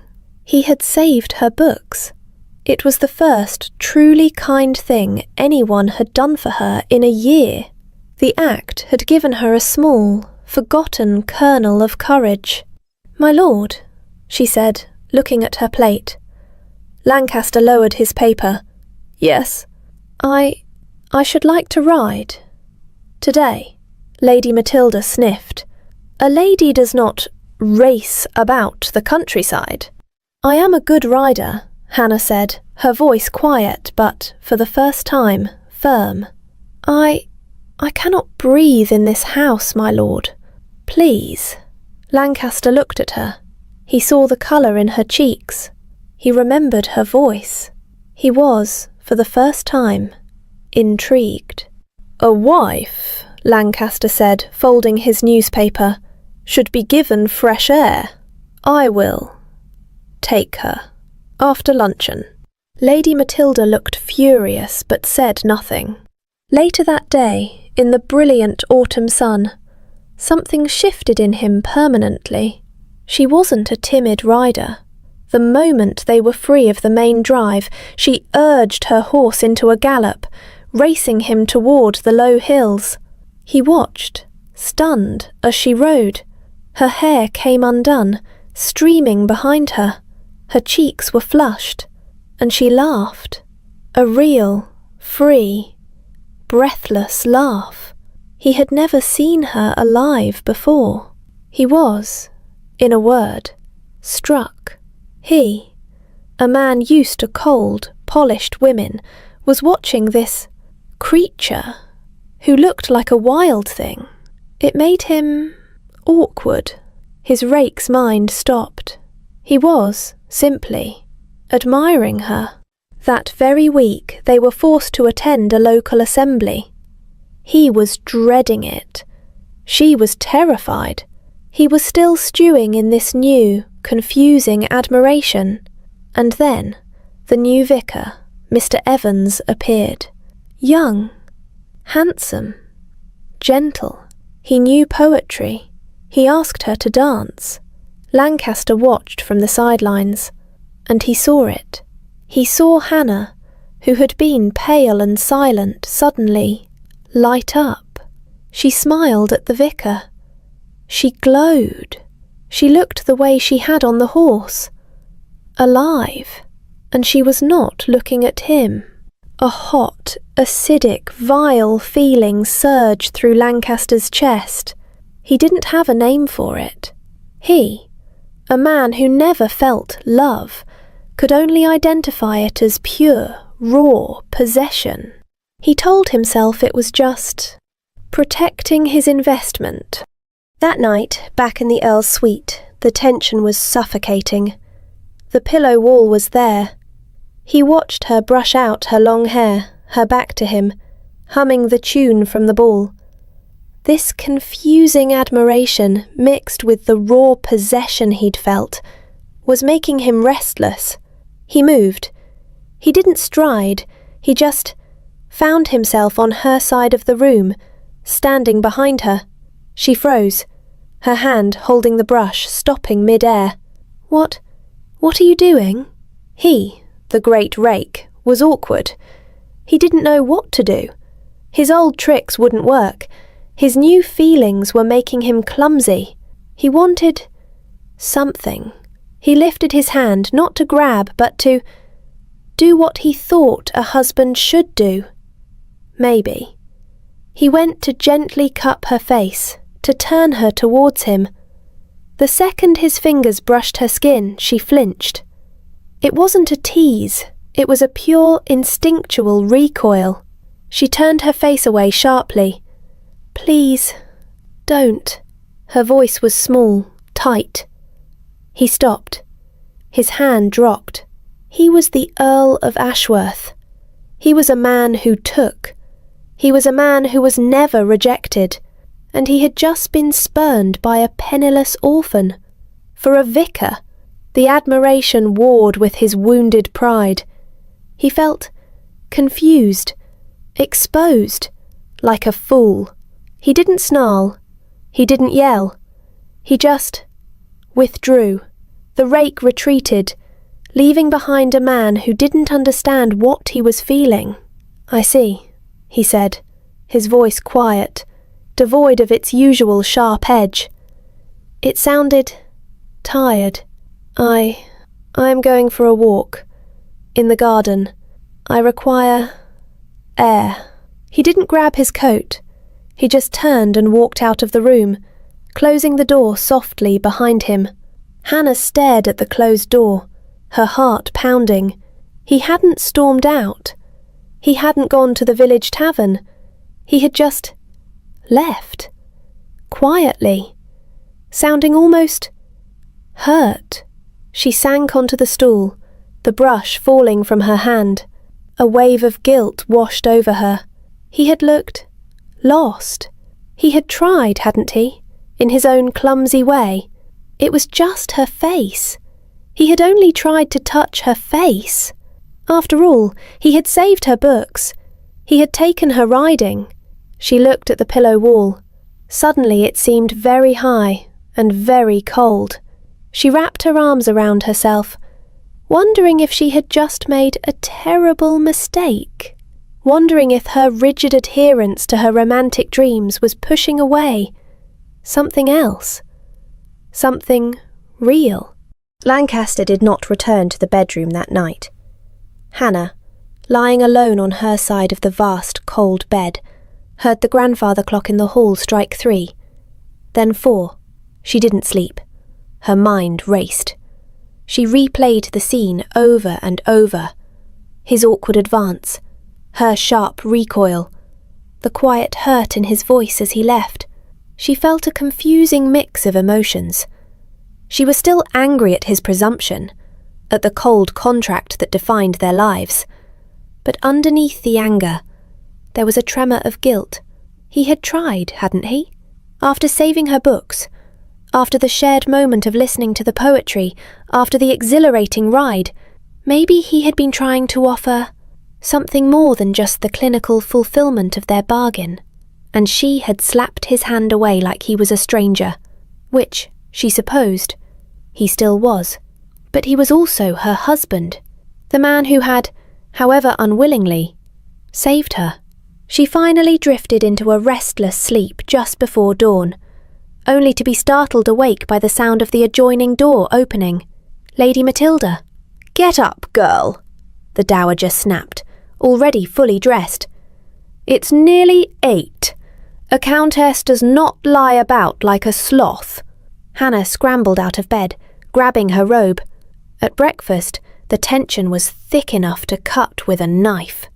He had saved her books. It was the first truly kind thing anyone had done for her in a year. The act had given her a small, forgotten kernel of courage. "My lord," she said, looking at her plate. Lancaster lowered his paper. "Yes?" I should like to ride. Today." Lady Matilda sniffed. "A lady does not race about the countryside. I am a good rider, Hannah said, her voice quiet but, for the first time, firm. I cannot breathe in this house, my lord. Please. Lancaster looked at her. He saw the colour in her cheeks. He remembered her voice. He was, for the first time, intrigued. A wife, Lancaster said, folding his newspaper, should be given fresh air. I will take her. After luncheon. Lady Matilda looked furious but said nothing. Later that day, in the brilliant autumn sun, something shifted in him permanently. She wasn't a timid rider. The moment they were free of the main drive, she urged her horse into a gallop, racing him toward the low hills. He watched, stunned, as she rode. Her hair came undone, streaming behind her. Her cheeks were flushed, and she laughed. A real, free, breathless laugh. He had never seen her alive before. He was, in a word, struck. He, a man used to cold, polished women, was watching this creature who looked like a wild thing. It made him awkward. His Rake's mind stopped. He was, simply, admiring her. That very week they were forced to attend a local assembly. He was dreading it. She was terrified. He was still stewing in this new, confusing admiration. And then the new vicar, Mr. Evans, appeared. Young, handsome, gentle. He knew poetry. He asked her to dance. Lancaster watched from the sidelines, and he saw it. He saw Hannah, who had been pale and silent, suddenly light up. She smiled at the vicar. She glowed. She looked the way she had on the horse. Alive. And she was not looking at him. A hot, acidic, vile feeling surged through Lancaster's chest. He didn't have a name for it. He, a man who never felt love, could only identify it as pure, raw possession. He told himself it was just protecting his investment. That night, back in the Earl's suite, the tension was suffocating. The pillow wall was there. He watched her brush out her long hair, her back to him, humming the tune from the ball. This confusing admiration, mixed with the raw possession he'd felt, was making him restless. He moved. He didn't stride, he just found himself on her side of the room, standing behind her. She froze, her hand holding the brush, stopping mid-air. What are you doing? He, the great Rake, was awkward. He didn't know what to do. His old tricks wouldn't work. His new feelings were making him clumsy. He wanted something. He lifted his hand, not to grab, but to do what he thought a husband should do. Maybe. He went to gently cup her face, to turn her towards him. The second his fingers brushed her skin, she flinched. It wasn't a tease. It was a pure, instinctual recoil. She turned her face away sharply. Please, don't. Her voice was small, tight. He stopped. His hand dropped. He was the Earl of Ashworth. He was a man who took. He was a man who was never rejected. And he had just been spurned by a penniless orphan. For a vicar, the admiration warred with his wounded pride. He felt confused, exposed, like a fool. He didn't snarl. He didn't yell. He just withdrew. The Rake retreated, leaving behind a man who didn't understand what he was feeling. I see, he said, his voice quiet, devoid of its usual sharp edge. It sounded tired. I am going for a walk. In the garden. I require air. He didn't grab his coat. He just turned and walked out of the room, closing the door softly behind him. Hannah stared at the closed door, her heart pounding. He hadn't stormed out. He hadn't gone to the village tavern. He had just left. Quietly. Sounding almost hurt. She sank onto the stool, the brush falling from her hand. A wave of guilt washed over her. He had looked lost. He had tried, hadn't he, in his own clumsy way. It was just her face. He had only tried to touch her face. After all, he had saved her books. He had taken her riding. She looked at the pillow wall. Suddenly it seemed very high and very cold. She wrapped her arms around herself, wondering if she had just made a terrible mistake. Wondering if her rigid adherence to her romantic dreams was pushing away something else. Something real. Lancaster did not return to the bedroom that night. Hannah, lying alone on her side of the vast, cold bed, heard the grandfather clock in the hall strike 3, then 4. She didn't sleep. Her mind raced. She replayed the scene over and over. His awkward advance, her sharp recoil, the quiet hurt in his voice as he left. She felt a confusing mix of emotions. She was still angry at his presumption, at the cold contract that defined their lives. But underneath the anger, there was a tremor of guilt. He had tried, hadn't he? After saving her books, after the shared moment of listening to the poetry, after the exhilarating ride, maybe he had been trying to offer something more than just the clinical fulfillment of their bargain. And she had slapped his hand away like he was a stranger, which, she supposed, he still was. But he was also her husband, the man who had, however unwillingly, saved her. She finally drifted into a restless sleep just before dawn, only to be startled awake by the sound of the adjoining door opening. Lady Matilda. "Get up, girl," the dowager snapped, already fully dressed. "It's nearly 8. A countess does not lie about like a sloth." Hannah scrambled out of bed, grabbing her robe. At breakfast, the tension was thick enough to cut with a knife.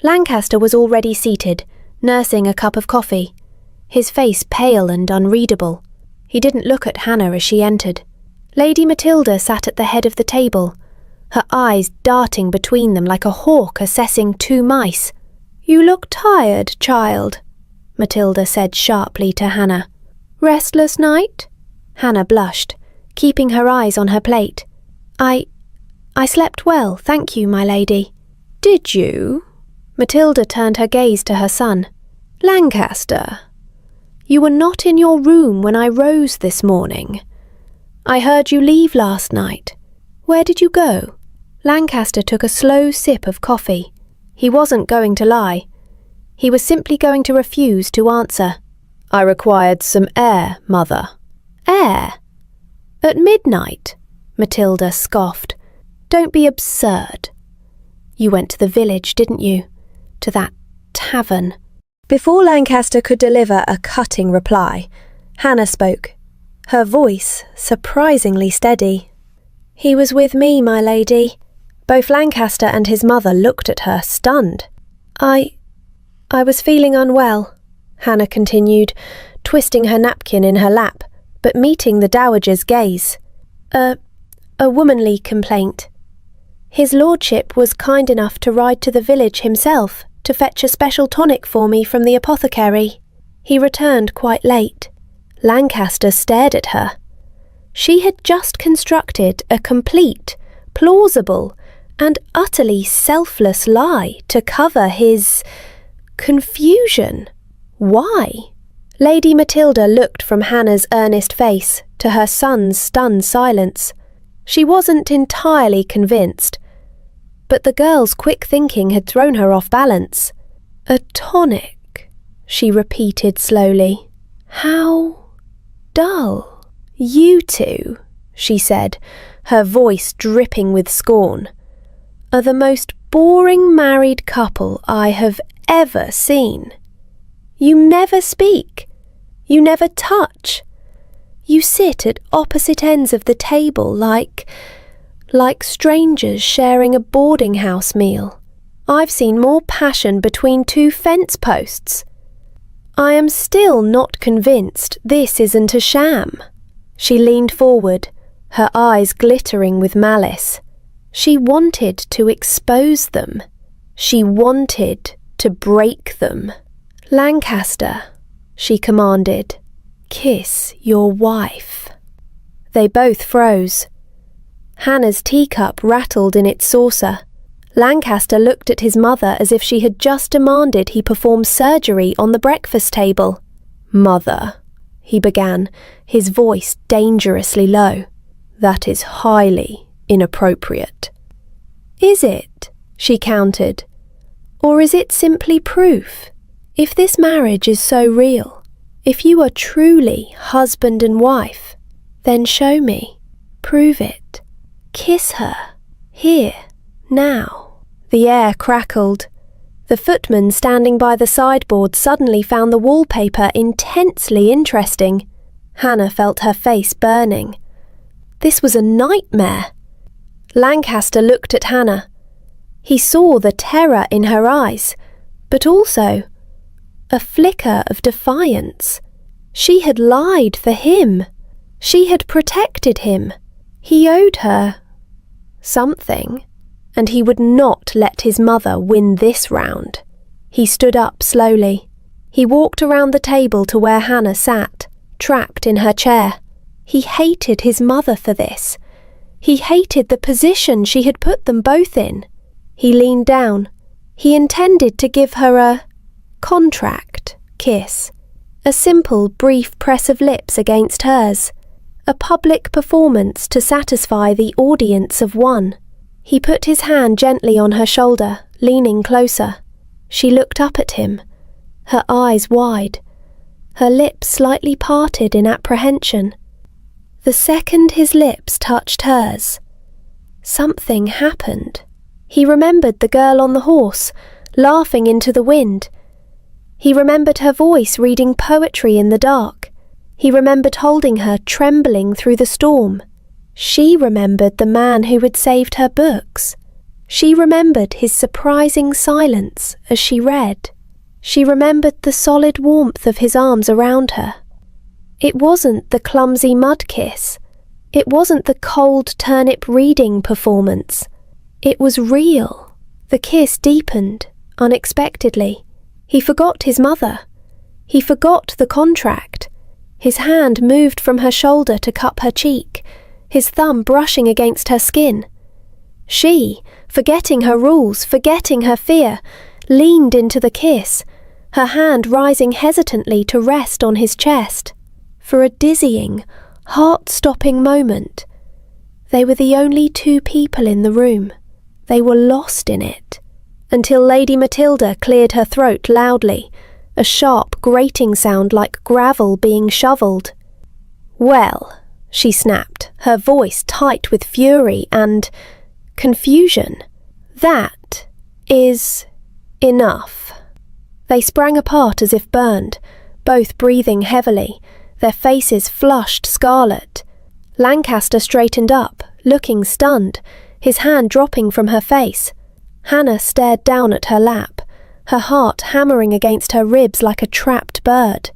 Lancaster was already seated, nursing a cup of coffee, his face pale and unreadable. He didn't look at Hannah as she entered. Lady Matilda sat at the head of the table, her eyes darting between them like a hawk assessing 2 mice. "You look tired, child," Matilda said sharply to Hannah. "Restless night?" Hannah blushed, keeping her eyes on her plate. I slept well, thank you, my lady." "Did you?" Matilda turned her gaze to her son. "Lancaster, you were not in your room when I rose this morning. I heard you leave last night. Where did you go?" Lancaster took a slow sip of coffee. He wasn't going to lie. He was simply going to refuse to answer. "I required some air, mother." "Air? At midnight?" Matilda scoffed. "Don't be absurd. You went to the village, didn't you? To that tavern." Before Lancaster could deliver a cutting reply, Hannah spoke, her voice surprisingly steady. "He was with me, my lady." Both Lancaster and his mother looked at her, stunned. I was feeling unwell," Hannah continued, twisting her napkin in her lap, but meeting the dowager's gaze. A womanly complaint. His lordship was kind enough to ride to the village himself to fetch a special tonic for me from the apothecary. He returned quite late. Lancaster stared at her. She had just constructed a complete, plausible, and utterly selfless lie to cover his confusion. Why? Lady Matilda looked from Hannah's earnest face to her son's stunned silence. She wasn't entirely convinced, but the girl's quick thinking had thrown her off balance. "A tonic," she repeated slowly. "How dull." "You two," she said, her voice dripping with scorn, "are the most boring married couple I have ever seen. You never speak. You never touch. You sit at opposite ends of the table like strangers sharing a boarding house meal. I've seen more passion between two fence posts. I am still not convinced this isn't a sham." She leaned forward, her eyes glittering with malice. She wanted to expose them. She wanted to break them. "Lancaster," she commanded, "kiss your wife." They both froze. Hannah's teacup rattled in its saucer. Lancaster looked at his mother as if she had just demanded he perform surgery on the breakfast table. "Mother," he began, his voice dangerously low, "that is highly inappropriate." "Is it?" she countered. "Or is it simply proof? If this marriage is so real, if you are truly husband and wife, then show me, prove it. Kiss her, here, now." The air crackled. The footman standing by the sideboard suddenly found the wallpaper intensely interesting. Hannah felt her face burning. This was a nightmare. Lancaster looked at Hannah. He saw the terror in her eyes, but also a flicker of defiance. She had lied for him. She had protected him. He owed her something, and he would not let his mother win this round. He stood up slowly. He walked around the table to where Hannah sat, trapped in her chair. He hated his mother for this. He hated the position she had put them both in. He leaned down. He intended to give her a contract kiss, a simple, brief press of lips against hers, a public performance to satisfy the audience of one. He put his hand gently on her shoulder, leaning closer. She looked up at him, her eyes wide, her lips slightly parted in apprehension. The second his lips touched hers, something happened. He remembered the girl on the horse, laughing into the wind. He remembered her voice reading poetry in the dark. He remembered holding her, trembling through the storm. She remembered the man who had saved her books. She remembered his surprising silence as she read. She remembered the solid warmth of his arms around her. It wasn't the clumsy mud kiss. It wasn't the cold turnip reading performance. It was real. The kiss deepened, unexpectedly. He forgot his mother. He forgot the contract. His hand moved from her shoulder to cup her cheek, his thumb brushing against her skin. She, forgetting her rules, forgetting her fear, leaned into the kiss, her hand rising hesitantly to rest on his chest. For a dizzying, heart-stopping moment, they were the only two people in the room. They were lost in it, until Lady Matilda cleared her throat loudly, a sharp, grating sound like gravel being shovelled. "Well," she snapped, her voice tight with fury and confusion, "that is enough." They sprang apart as if burned, both breathing heavily, their faces flushed scarlet. Lancaster straightened up, looking stunned, his hand dropping from her face. Hannah stared down at her lap, her heart hammering against her ribs like a trapped bird.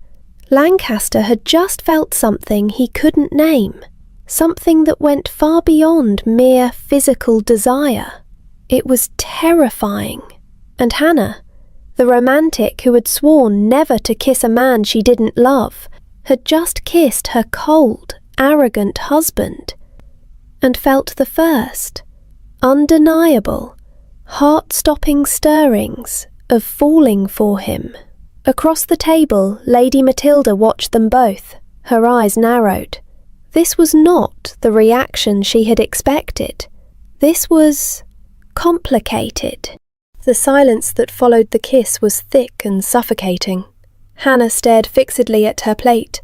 Lancaster had just felt something he couldn't name, something that went far beyond mere physical desire. It was terrifying. And Hannah, the romantic who had sworn never to kiss a man she didn't love, had just kissed her cold, arrogant husband, and felt the first, undeniable, heart-stopping stirrings of falling for him. Across the table, Lady Matilda watched them both, her eyes narrowed. This was not the reaction she had expected. This was complicated. The silence that followed the kiss was thick and suffocating. Hannah stared fixedly at her plate,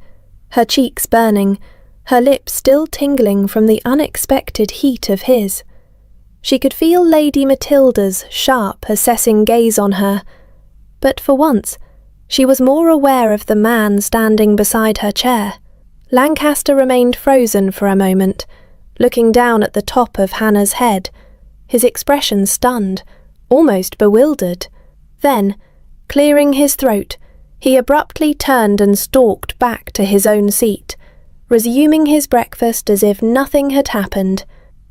her cheeks burning, her lips still tingling from the unexpected heat of his. She could feel Lady Matilda's sharp, assessing gaze on her, but for once she was more aware of the man standing beside her chair. Lancaster remained frozen for a moment, looking down at the top of Hannah's head, his expression stunned, almost bewildered. Then, clearing his throat, he abruptly turned and stalked back to his own seat, resuming his breakfast as if nothing had happened,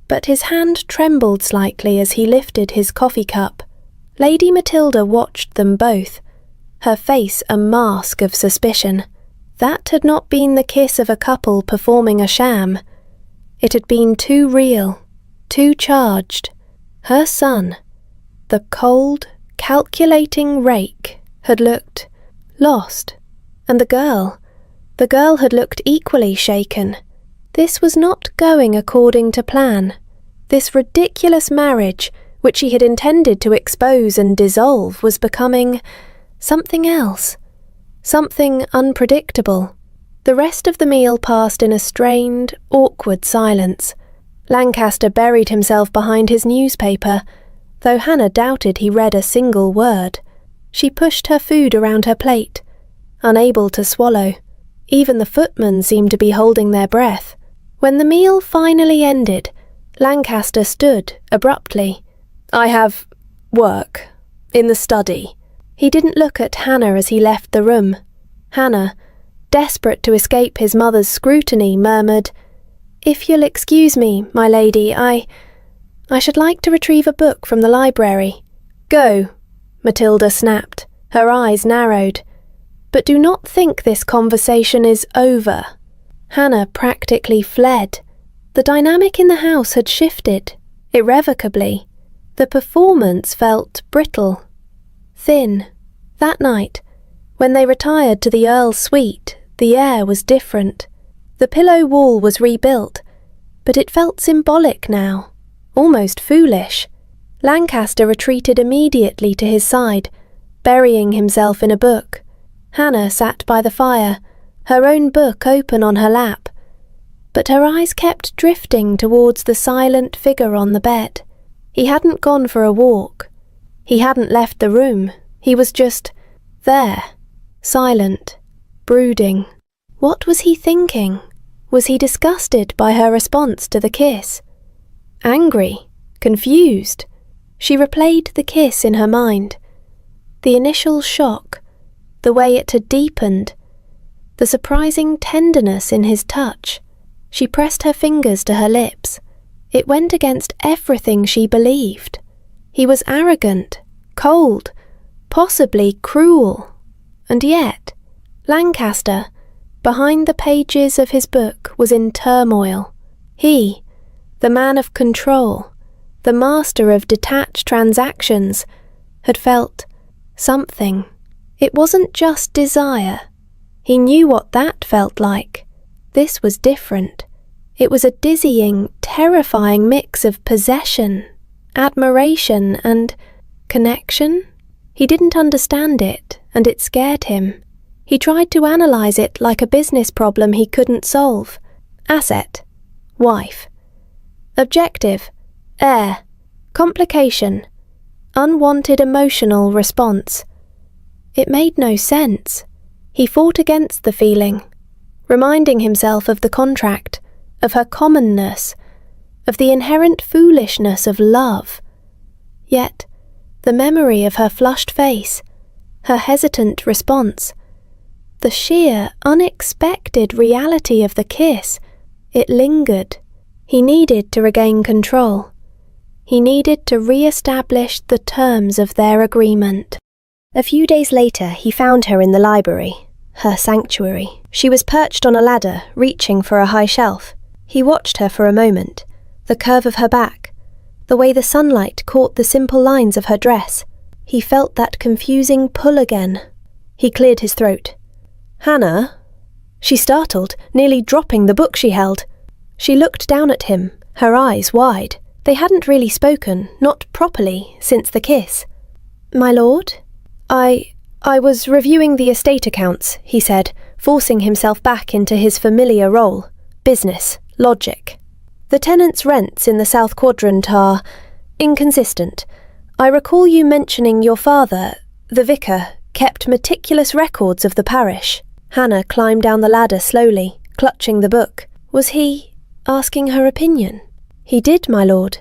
but his hand trembled slightly as he lifted his coffee cup. Lady Matilda watched them both, her face a mask of suspicion. That had not been the kiss of a couple performing a sham. It had been too real, too charged. Her son, the cold, calculating Rake, had looked lost, and the girl had looked equally shaken. This was not going according to plan. This ridiculous marriage, which she had intended to expose and dissolve, was becoming something else, something unpredictable. The rest of the meal passed in a strained, awkward silence. Lancaster buried himself behind his newspaper, though Hannah doubted he read a single word. She pushed her food around her plate, unable to swallow. Even the footmen seemed to be holding their breath. When the meal finally ended, Lancaster stood abruptly. "I have work in the study." He didn't look at Hannah as he left the room. Hannah, desperate to escape his mother's scrutiny, murmured, "If you'll excuse me, my lady, I should like to retrieve a book from the library." "Go," Matilda snapped, her eyes narrowed. "But do not think this conversation is over." Hannah practically fled. The dynamic in the house had shifted, irrevocably. The performance felt brittle, thin. That night, when they retired to the Earl's suite, the air was different. The pillow wall was rebuilt, but it felt symbolic now, almost foolish. Lancaster retreated immediately to his side, burying himself in a book. Hannah sat by the fire, her own book open on her lap, but her eyes kept drifting towards the silent figure on the bed. He hadn't gone for a walk. He hadn't left the room. He was just there, silent, brooding. What was he thinking? Was he disgusted by her response to the kiss? Angry? Confused? She replayed the kiss in her mind. The initial shock, the way it had deepened, the surprising tenderness in his touch. She pressed her fingers to her lips. It went against everything she believed. He was arrogant, cold, possibly cruel. And yet, Lancaster, behind the pages of his book, was in turmoil. He, the man of control, the master of detached transactions, had felt something. It wasn't just desire. He knew what that felt like. This was different. It was a dizzying, terrifying mix of possession, admiration, and connection. He didn't understand it, and it scared him. He tried to analyze it like a business problem he couldn't solve. Asset, wife. Objective, heir. Complication, unwanted emotional response. It made no sense. He fought against the feeling, reminding himself of the contract, of her commonness, of the inherent foolishness of love. Yet, the memory of her flushed face, her hesitant response, the sheer, unexpected reality of the kiss, it lingered. He needed to regain control. He needed to re-establish the terms of their agreement. A few days later, he found her in the library, her sanctuary. She was perched on a ladder, reaching for a high shelf. He watched her for a moment, the curve of her back, the way the sunlight caught the simple lines of her dress. He felt that confusing pull again. He cleared his throat. "Hannah?" She startled, nearly dropping the book she held. She looked down at him, her eyes wide. They hadn't really spoken, not properly, since the kiss. "My lord?" I was reviewing the estate accounts," he said, forcing himself back into his familiar role. Business, logic. "The tenants' rents in the South Quadrant are inconsistent. I recall you mentioning your father, the vicar, kept meticulous records of the parish." Hannah climbed down the ladder slowly, clutching the book. Was he asking her opinion? He did, my lord.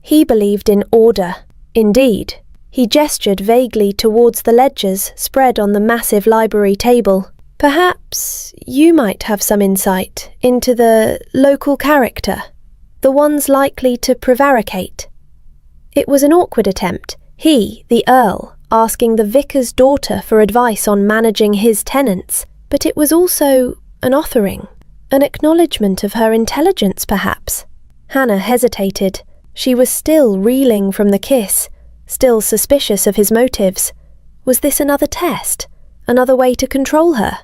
He believed in order. Indeed, he gestured vaguely towards the ledgers spread on the massive library table. Perhaps you might have some insight into the local character, the ones likely to prevaricate. It was an awkward attempt, he, the Earl, asking the vicar's daughter for advice on managing his tenants, but it was also an offering, an acknowledgement of her intelligence, perhaps. Hannah hesitated. She was still reeling from the kiss, still suspicious of his motives. Was this another test? Another way to control her?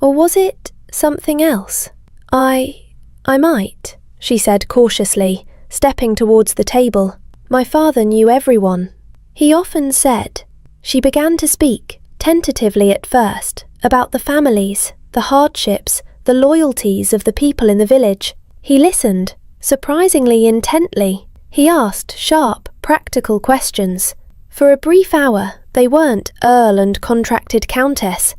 Or was it something else? I might, she said cautiously, stepping towards the table. My father knew everyone. He often said. She began to speak, tentatively at first, about the families, the hardships, the loyalties of the people in the village. He listened, surprisingly intently. He asked sharp, practical questions. For a brief hour, they weren't Earl and contracted Countess.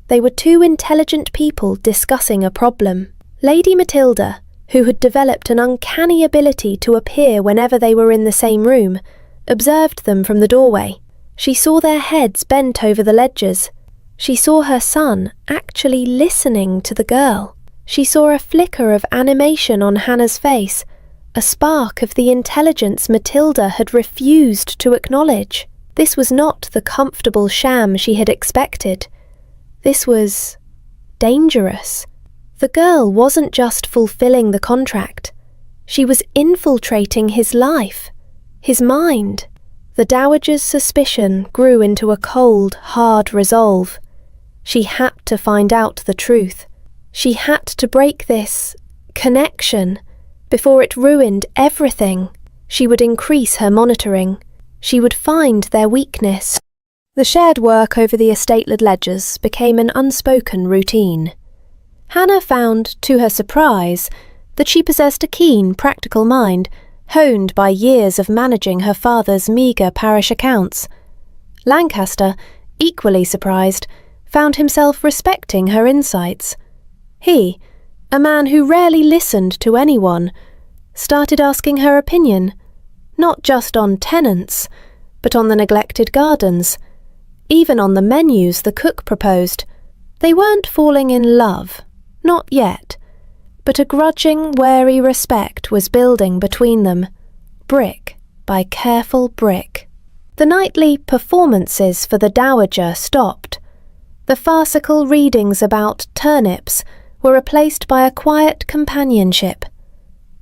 They were two intelligent people discussing a problem. Lady Matilda, who had developed an uncanny ability to appear whenever they were in the same room, observed them from the doorway. She saw their heads bent over the ledgers. She saw her son actually listening to the girl. She saw a flicker of animation on Hannah's face, a spark of the intelligence Matilda had refused to acknowledge. This was not the comfortable sham she had expected. This was dangerous. The girl wasn't just fulfilling the contract. She was infiltrating his life, his mind. The dowager's suspicion grew into a cold, hard resolve. She had to find out the truth. She had to break this connection before it ruined everything. She would increase her monitoring. She would find their weakness. The shared work over the estate ledgers became an unspoken routine. Hannah found, to her surprise, that she possessed a keen, practical mind, honed by years of managing her father's meagre parish accounts. Lancaster, equally surprised, found himself respecting her insights. He, a man who rarely listened to anyone, started asking her opinion, not just on tenants, but on the neglected gardens, even on the menus the cook proposed. They weren't falling in love, not yet, but a grudging, wary respect was building between them, brick by careful brick. The nightly performances for the dowager stopped. The farcical readings about turnips were replaced by a quiet companionship.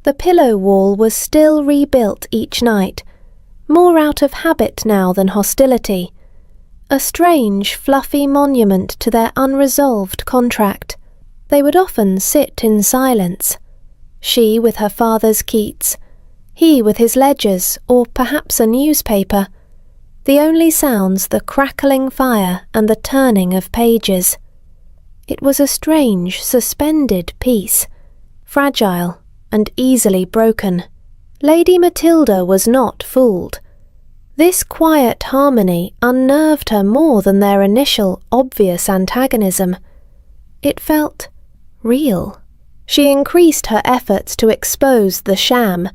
The pillow wall was still rebuilt each night, more out of habit now than hostility, a strange, fluffy monument to their unresolved contract. They would often sit in silence, she with her father's Keats, he with his ledgers or perhaps a newspaper, the only sounds the crackling fire and the turning of pages. It was a strange, suspended peace, fragile and easily broken. Lady Matilda was not fooled. This quiet harmony unnerved her more than their initial, obvious antagonism. It felt real. She increased her efforts to expose the sham,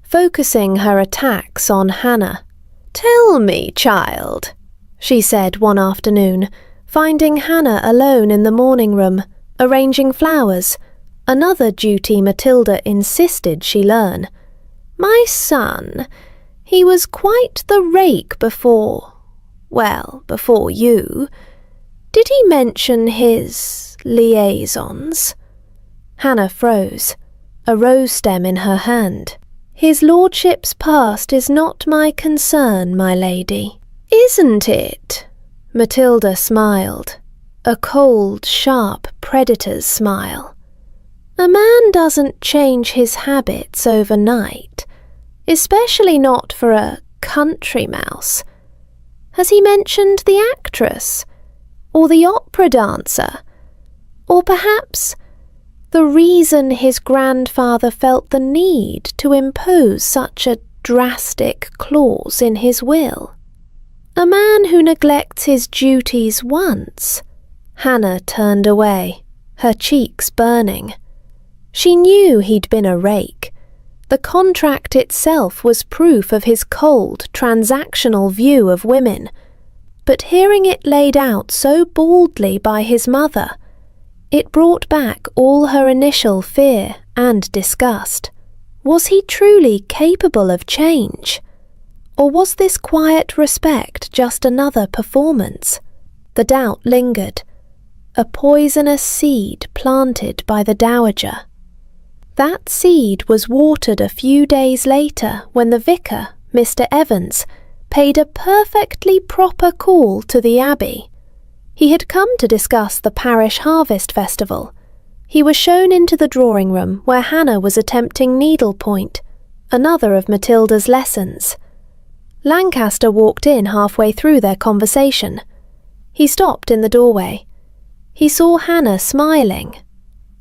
focusing her attacks on Hannah. "Tell me, child," she said one afternoon, finding Hannah alone in the morning room, arranging flowers, another duty Matilda insisted she learn. "My son, he was quite the rake before you. Did he mention his liaisons?" Hannah froze, a rose stem in her hand. "His lordship's past is not my concern, my lady." "Isn't it?" Matilda smiled, a cold, sharp predator's smile. "A man doesn't change his habits overnight, especially not for a country mouse. Has he mentioned the actress? Or the opera dancer? Or perhaps the reason his grandfather felt the need to impose such a drastic clause in his will? A man who neglects his duties once." Hannah turned away, her cheeks burning. She knew he'd been a rake. The contract itself was proof of his cold, transactional view of women. But hearing it laid out so baldly by his mother, it brought back all her initial fear and disgust. Was he truly capable of change? Or was this quiet respect just another performance? The doubt lingered, a poisonous seed planted by the dowager. That seed was watered a few days later when the vicar, Mr. Evans, paid a perfectly proper call to the abbey. He had come to discuss the parish harvest festival. He was shown into the drawing room where Hannah was attempting needlepoint, another of Matilda's lessons. Lancaster walked in halfway through their conversation. He stopped in the doorway. He saw Hannah smiling,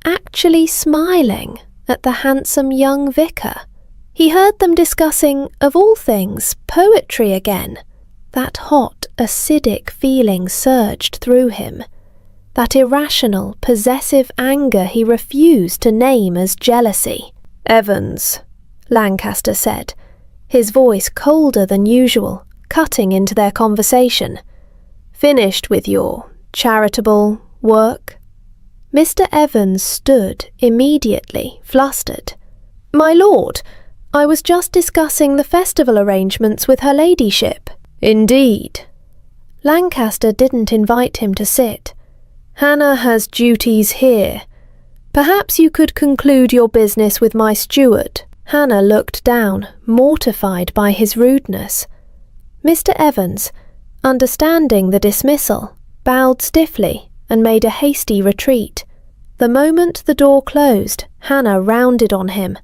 actually smiling, at the handsome young vicar. He heard them discussing, of all things, poetry again. That hot, acidic feeling surged through him. That irrational, possessive anger he refused to name as jealousy. "Evans," Lancaster said, his voice colder than usual, cutting into their conversation. "Finished with your charitable work?" Mr. Evans stood immediately, flustered. "My lord, I was just discussing the festival arrangements with her ladyship." "Indeed." Lancaster didn't invite him to sit. "Hannah has duties here. Perhaps you could conclude your business with my steward." Hannah looked down, mortified by his rudeness. Mr. Evans, understanding the dismissal, bowed stiffly and made a hasty retreat. The moment the door closed, Hannah rounded on him.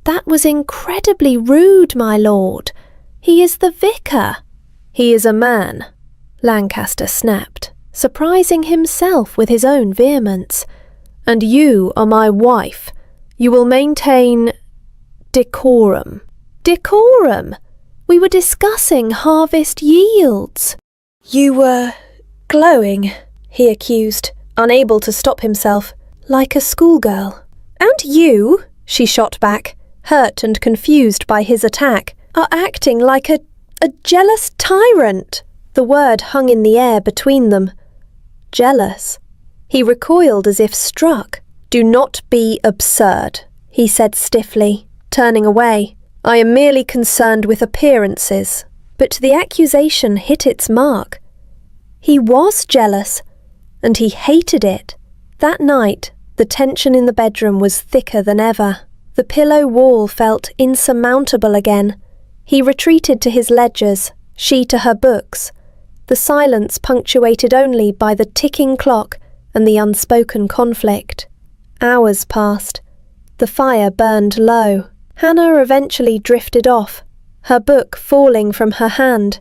"That was incredibly rude, my lord. He is the vicar." "He is a man," Lancaster snapped, surprising himself with his own vehemence. "And you are my wife. You will maintain decorum." "Decorum? We were discussing harvest yields." "You were glowing," he accused, unable to stop himself, "like a schoolgirl." "And you," she shot back, hurt and confused by his attack, "are acting like a jealous tyrant." The word hung in the air between them. Jealous. He recoiled as if struck. "Do not be absurd," he said stiffly, turning away. "I am merely concerned with appearances." But the accusation hit its mark. He was jealous, and he hated it. That night, the tension in the bedroom was thicker than ever. The pillow wall felt insurmountable again. He retreated to his ledgers, she to her books, the silence punctuated only by the ticking clock and the unspoken conflict. Hours passed. The fire burned low. Hannah eventually drifted off, her book falling from her hand.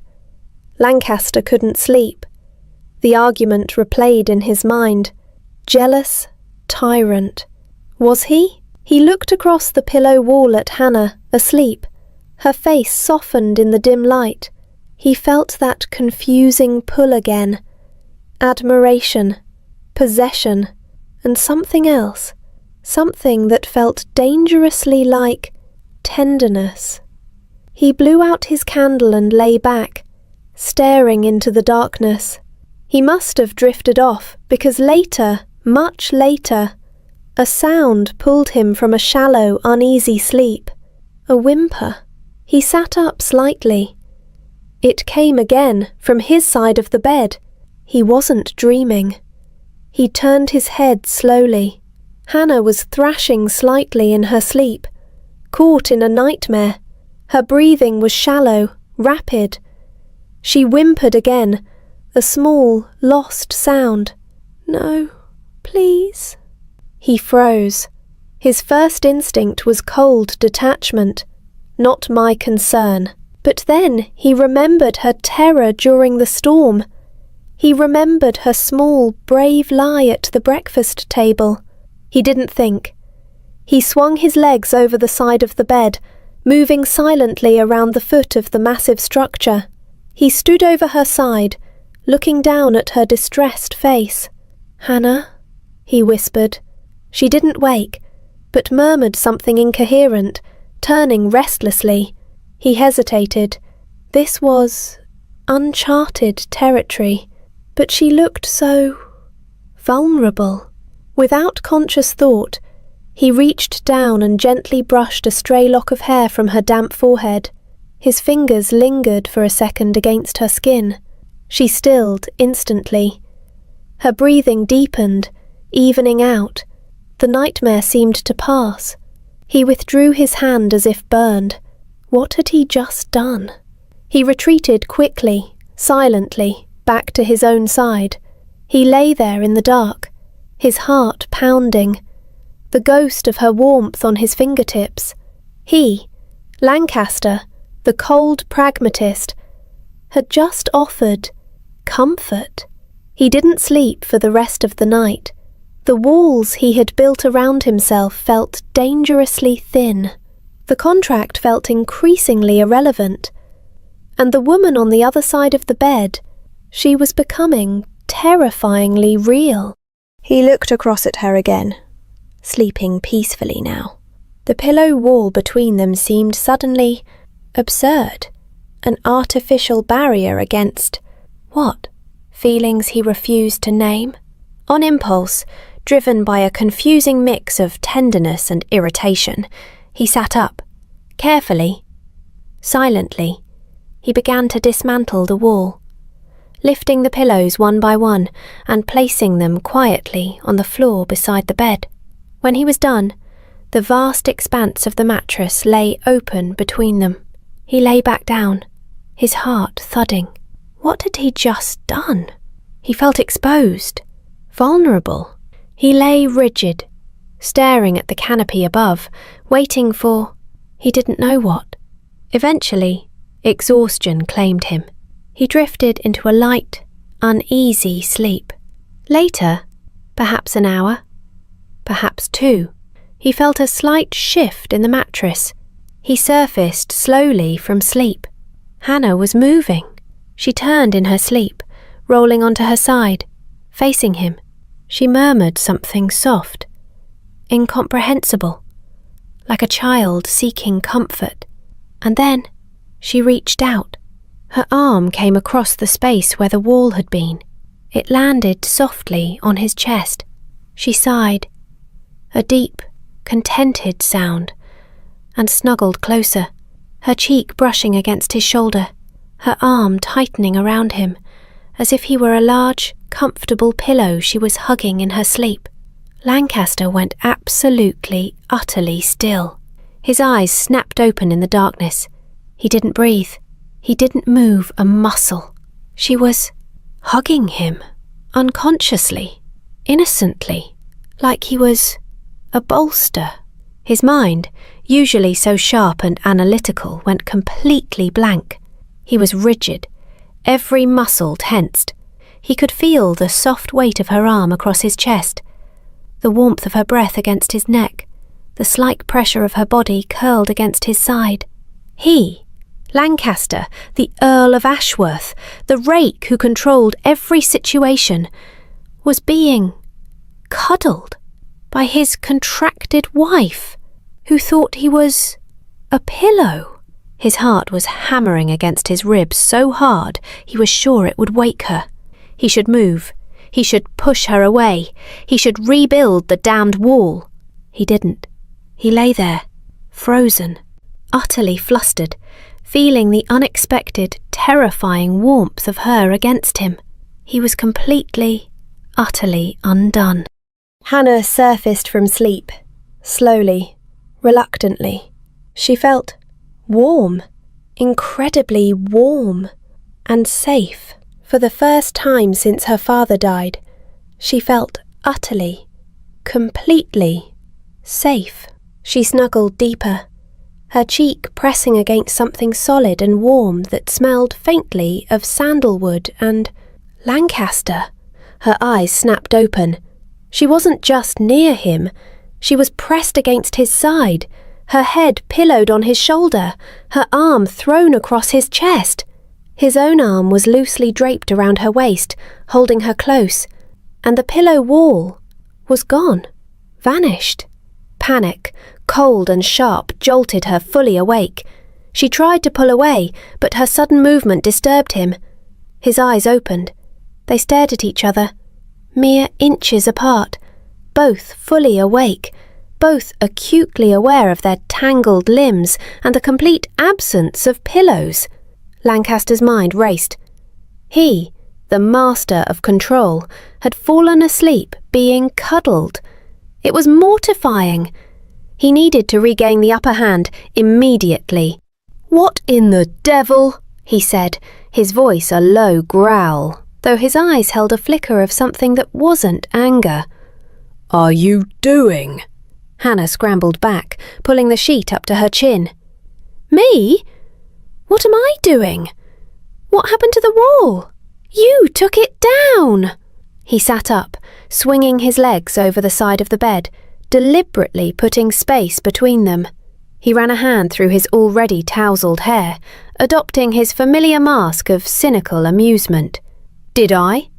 Lancaster couldn't sleep. The argument replayed in his mind. Jealous tyrant. Was he? He looked across the pillow wall at Hannah, asleep. Her face softened in the dim light. He felt that confusing pull again. Admiration, possession, and something else. Something that felt dangerously like tenderness. He blew out his candle and lay back, staring into the darkness. He must have drifted off because later, much later, a sound pulled him from a shallow, uneasy sleep. A whimper. He sat up slightly. It came again, from his side of the bed. He wasn't dreaming. He turned his head slowly. Hannah was thrashing slightly in her sleep, caught in a nightmare. Her breathing was shallow, rapid. She whimpered again, a small, lost sound. "No, please." He froze. His first instinct was cold detachment, not my concern. But then he remembered her terror during the storm. He remembered her small, brave lie at the breakfast table. He didn't think. He swung his legs over the side of the bed, moving silently around the foot of the massive structure. He stood over her side, looking down at her distressed face. "Hannah," he whispered. She didn't wake, but murmured something incoherent, turning restlessly. He hesitated. This was uncharted territory, but she looked so vulnerable. Without conscious thought, he reached down and gently brushed a stray lock of hair from her damp forehead. His fingers lingered for a second against her skin. She stilled instantly. Her breathing deepened, evening out. The nightmare seemed to pass. He withdrew his hand as if burned. What had he just done? He retreated quickly, silently, back to his own side. He lay there in the dark, his heart pounding, the ghost of her warmth on his fingertips. He, Lancaster, the cold pragmatist, had just offered comfort. He didn't sleep for the rest of the night. The walls he had built around himself felt dangerously thin. The contract felt increasingly irrelevant. And the woman on the other side of the bed, she was becoming terrifyingly real. He looked across at her again, sleeping peacefully now. The pillow wall between them seemed suddenly absurd, an artificial barrier against what? Feelings he refused to name? On impulse, driven by a confusing mix of tenderness and irritation, he sat up. Carefully, silently, he began to dismantle the wall, lifting the pillows one by one and placing them quietly on the floor beside the bed. When he was done, the vast expanse of the mattress lay open between them. He lay back down, his heart thudding. What had he just done? He felt exposed, vulnerable. He lay rigid, staring at the canopy above, waiting for he didn't know what. Eventually, exhaustion claimed him. He drifted into a light, uneasy sleep. Later, perhaps an hour, perhaps 2, he felt a slight shift in the mattress. He surfaced slowly from sleep. Hannah was moving. She turned in her sleep, rolling onto her side, facing him. She murmured something soft, incomprehensible, like a child seeking comfort. And then she reached out. Her arm came across the space where the wall had been. It landed softly on his chest. She sighed, a deep, contented sound, and snuggled closer, her cheek brushing against his shoulder, her arm tightening around him, as if he were a large, comfortable pillow she was hugging in her sleep. Lancaster went absolutely, utterly still. His eyes snapped open in the darkness. He didn't breathe. He didn't move a muscle. She was hugging him, unconsciously, innocently, like he was a bolster. His mind, usually so sharp and analytical, went completely blank. He was rigid, every muscle tensed. He could feel the soft weight of her arm across his chest, the warmth of her breath against his neck, the slight pressure of her body curled against his side. He, Lancaster, the Earl of Ashworth, the Rake who controlled every situation, was being cuddled by his contracted wife, who thought he was a pillow. His heart was hammering against his ribs so hard he was sure it would wake her. He should move. He should push her away. He should rebuild the damned wall. He didn't. He lay there, frozen, utterly flustered, feeling the unexpected, terrifying warmth of her against him. He was completely, utterly undone. Hannah surfaced from sleep, slowly, reluctantly. She felt warm, incredibly warm, and safe. For the first time since her father died, she felt utterly, completely safe. She snuggled deeper, her cheek pressing against something solid and warm that smelled faintly of sandalwood and Lancaster. Her eyes snapped open. She wasn't just near him, she was pressed against his side, her head pillowed on his shoulder, her arm thrown across his chest. His own arm was loosely draped around her waist, holding her close, and the pillow wall was gone, vanished, panic, cold and sharp, jolted her fully awake. She tried to pull away, but her sudden movement disturbed him. His eyes opened. They stared at each other, mere inches apart, both fully awake, both acutely aware of their tangled limbs and the complete absence of pillows. Lancaster's mind raced. He, the master of control, had fallen asleep, being cuddled. It was mortifying. He needed to regain the upper hand immediately. "What in the devil?" he said, his voice a low growl, though his eyes held a flicker of something that wasn't anger. "Are you doing?" Hannah scrambled back, pulling the sheet up to her chin. "Me? What am I doing? What happened to the wall? You took it down!" He sat up, swinging his legs over the side of the bed, deliberately putting space between them. He ran a hand through his already tousled hair, adopting his familiar mask of cynical amusement. "Did I?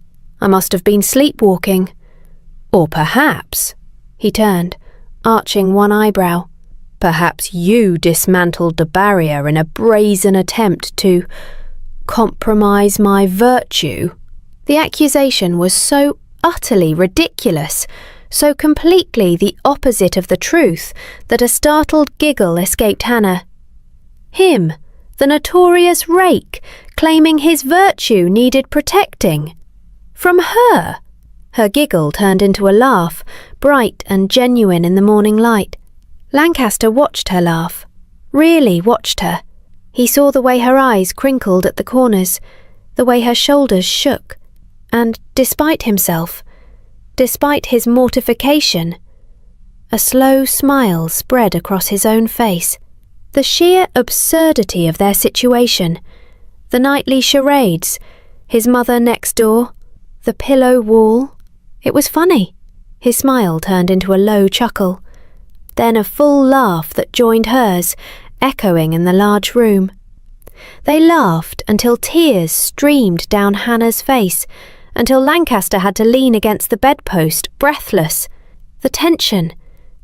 I must have been sleepwalking. Or perhaps," he turned, arching one eyebrow, "perhaps you dismantled the barrier in a brazen attempt to compromise my virtue." The accusation was so utterly ridiculous, so completely the opposite of the truth, that a startled giggle escaped Hannah. Him, the notorious Rake, claiming his virtue needed protecting. From her! Her giggle turned into a laugh, bright and genuine in the morning light. Lancaster watched her laugh, really watched her. He saw the way her eyes crinkled at the corners, the way her shoulders shook, and despite himself, despite his mortification, a slow smile spread across his own face. The sheer absurdity of their situation, the nightly charades, his mother next door, the pillow wall. It was funny. His smile turned into a low chuckle, then a full laugh that joined hers, echoing in the large room. They laughed until tears streamed down Hannah's face, until Lancaster had to lean against the bedpost, breathless. The tension,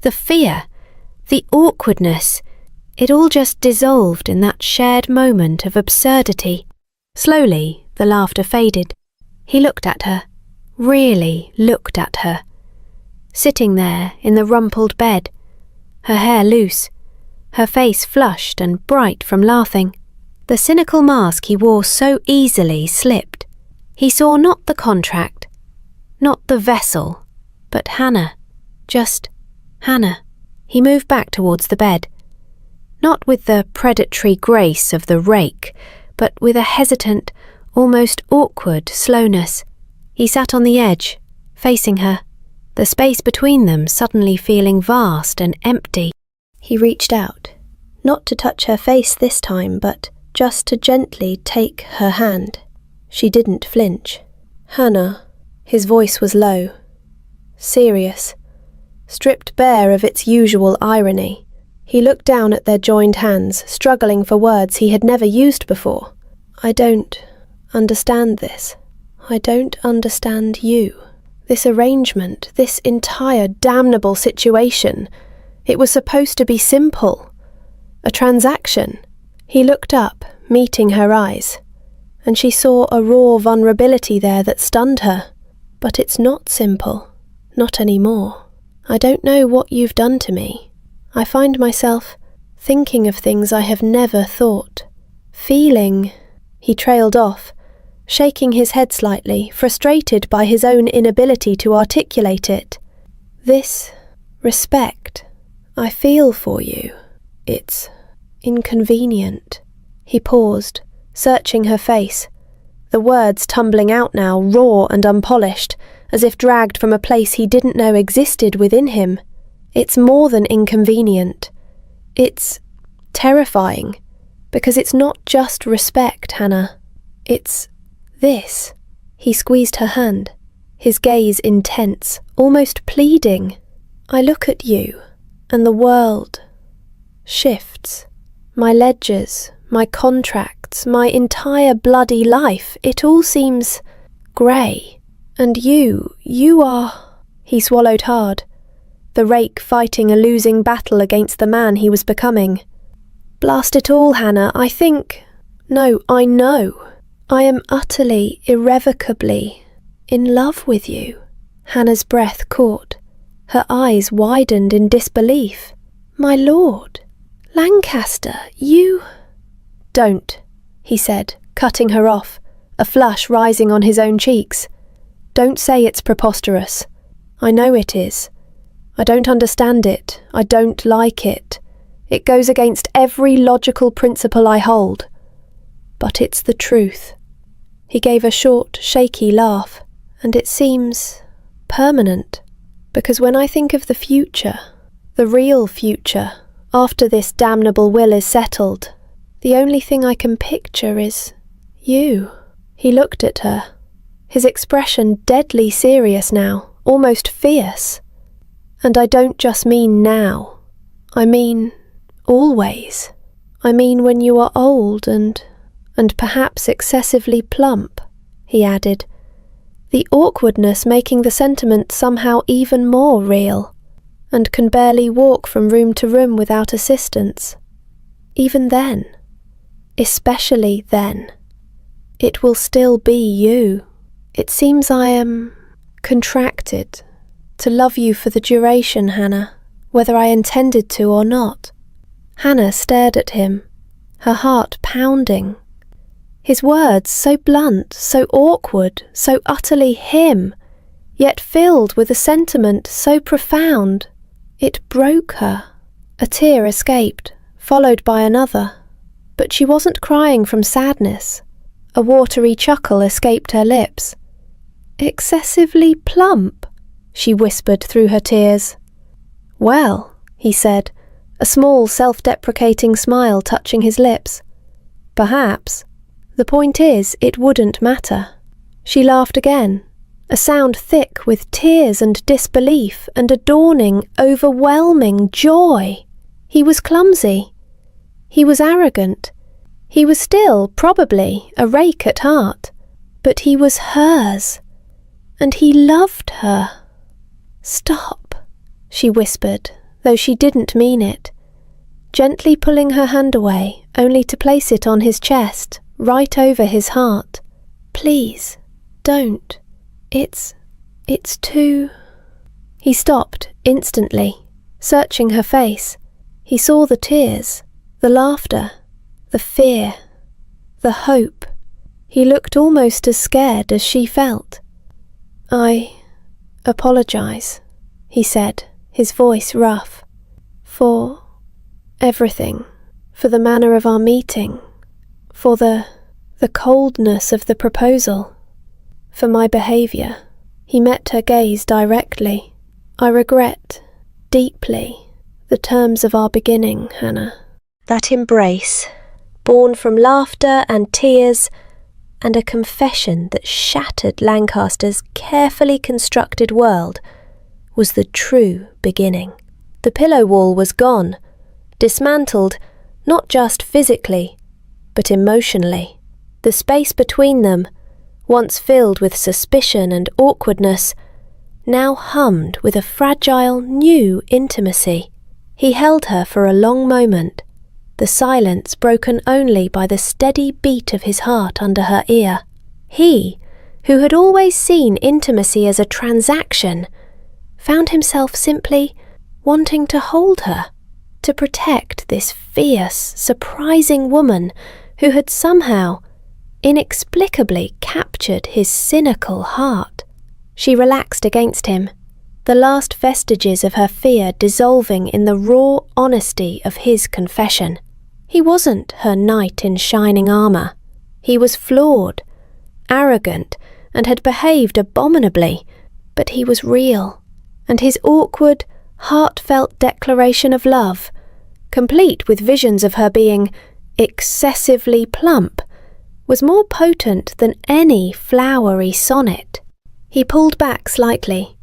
the fear, the awkwardness, it all just dissolved in that shared moment of absurdity. Slowly, the laughter faded. He looked at her, really looked at her, sitting there in the rumpled bed, her hair loose, her face flushed and bright from laughing. The cynical mask he wore so easily slipped. He saw not the contract, not the vessel, but Hannah, just Hannah. He moved back towards the bed, not with the predatory grace of the Rake, but with a hesitant, almost awkward slowness. He sat on the edge, facing her, the space between them suddenly feeling vast and empty. He reached out, not to touch her face this time, but just to gently take her hand. She didn't flinch. "Hannah," his voice was low, serious, stripped bare of its usual irony. He looked down at their joined hands, struggling for words he had never used before. "I don't understand this. I don't understand you. This arrangement, this entire damnable situation. It was supposed to be simple. A transaction." He looked up, meeting her eyes, and she saw a raw vulnerability there that stunned her. "But it's not simple. Not anymore. I don't know what you've done to me. I find myself thinking of things I have never thought. Feeling..." He trailed off, shaking his head slightly, frustrated by his own inability to articulate it. "This respect I feel for you. It's inconvenient." He paused, searching her face, the words tumbling out now, raw and unpolished, as if dragged from a place he didn't know existed within him. "It's more than inconvenient. It's terrifying, because it's not just respect, Hannah. It's this." He squeezed her hand, his gaze intense, almost pleading. "I look at you, and the world shifts. My ledgers, my contracts, my entire bloody life, it all seems grey. And you are..." He swallowed hard. the Rake fighting a losing battle against the man he was becoming. Blast it all, Hannah, I know. I am utterly, irrevocably in love with you. Hannah's breath caught. Her eyes widened in disbelief. My lord, Lancaster, you— Don't, he said, cutting her off, a flush rising on his own cheeks. Don't say it's preposterous. I know it is. I don't understand it. I don't like it. It goes against every logical principle I hold. But it's the truth. He gave a short, shaky laugh, and it seems permanent, because when I think of the future, the real future, after this damnable will is settled, the only thing I can picture is you. He looked at her, his expression deadly serious now, almost fierce. And I don't just mean now. I mean always. I mean when you are old and perhaps excessively plump, he added, the awkwardness making the sentiment somehow even more real, and can barely walk from room to room without assistance. Even then, especially then, it will still be you. It seems I am contracted to love you for the duration, Hannah, whether I intended to or not. Hannah stared at him, her heart pounding. His words so blunt, so awkward, so utterly him, yet filled with a sentiment so profound. It broke her. A tear escaped, followed by another, but she wasn't crying from sadness. A watery chuckle escaped her lips. Excessively plump, she whispered through her tears. Well, he said, a small self-deprecating smile touching his lips. Perhaps. The point is, it wouldn't matter. She laughed again, a sound thick with tears and disbelief and a dawning, overwhelming joy. He was clumsy. He was arrogant. He was still, probably, a rake at heart. But he was hers. And he loved her. Stop, she whispered, though she didn't mean it, gently pulling her hand away, only to place it on his chest, right over his heart. Please, don't. It's too— He stopped instantly, searching her face. He saw the tears, the laughter, the fear, the hope. He looked almost as scared as she felt. I apologize, he said, his voice rough, for everything, for the manner of our meeting, for the coldness of the proposal, for my behaviour. He met her gaze directly. I regret, deeply, the terms of our beginning, Hannah. That embrace, born from laughter and tears, and a confession that shattered Lancaster's carefully constructed world, was the true beginning. The pillow wall was gone, dismantled, not just physically, but emotionally. The space between them, once filled with suspicion and awkwardness, now hummed with a fragile, new intimacy. He held her for a long moment, the silence broken only by the steady beat of his heart under her ear. He, who had always seen intimacy as a transaction, found himself simply wanting to hold her, to protect this fierce, surprising woman who had somehow, inexplicably captured his cynical heart. She relaxed against him, the last vestiges of her fear dissolving in the raw honesty of his confession. He wasn't her knight in shining armour. He was flawed, arrogant, and had behaved abominably, but he was real, and his awkward, heartfelt declaration of love, complete with visions of her being excessively plump, was more potent than any flowery sonnet. He pulled back slightly,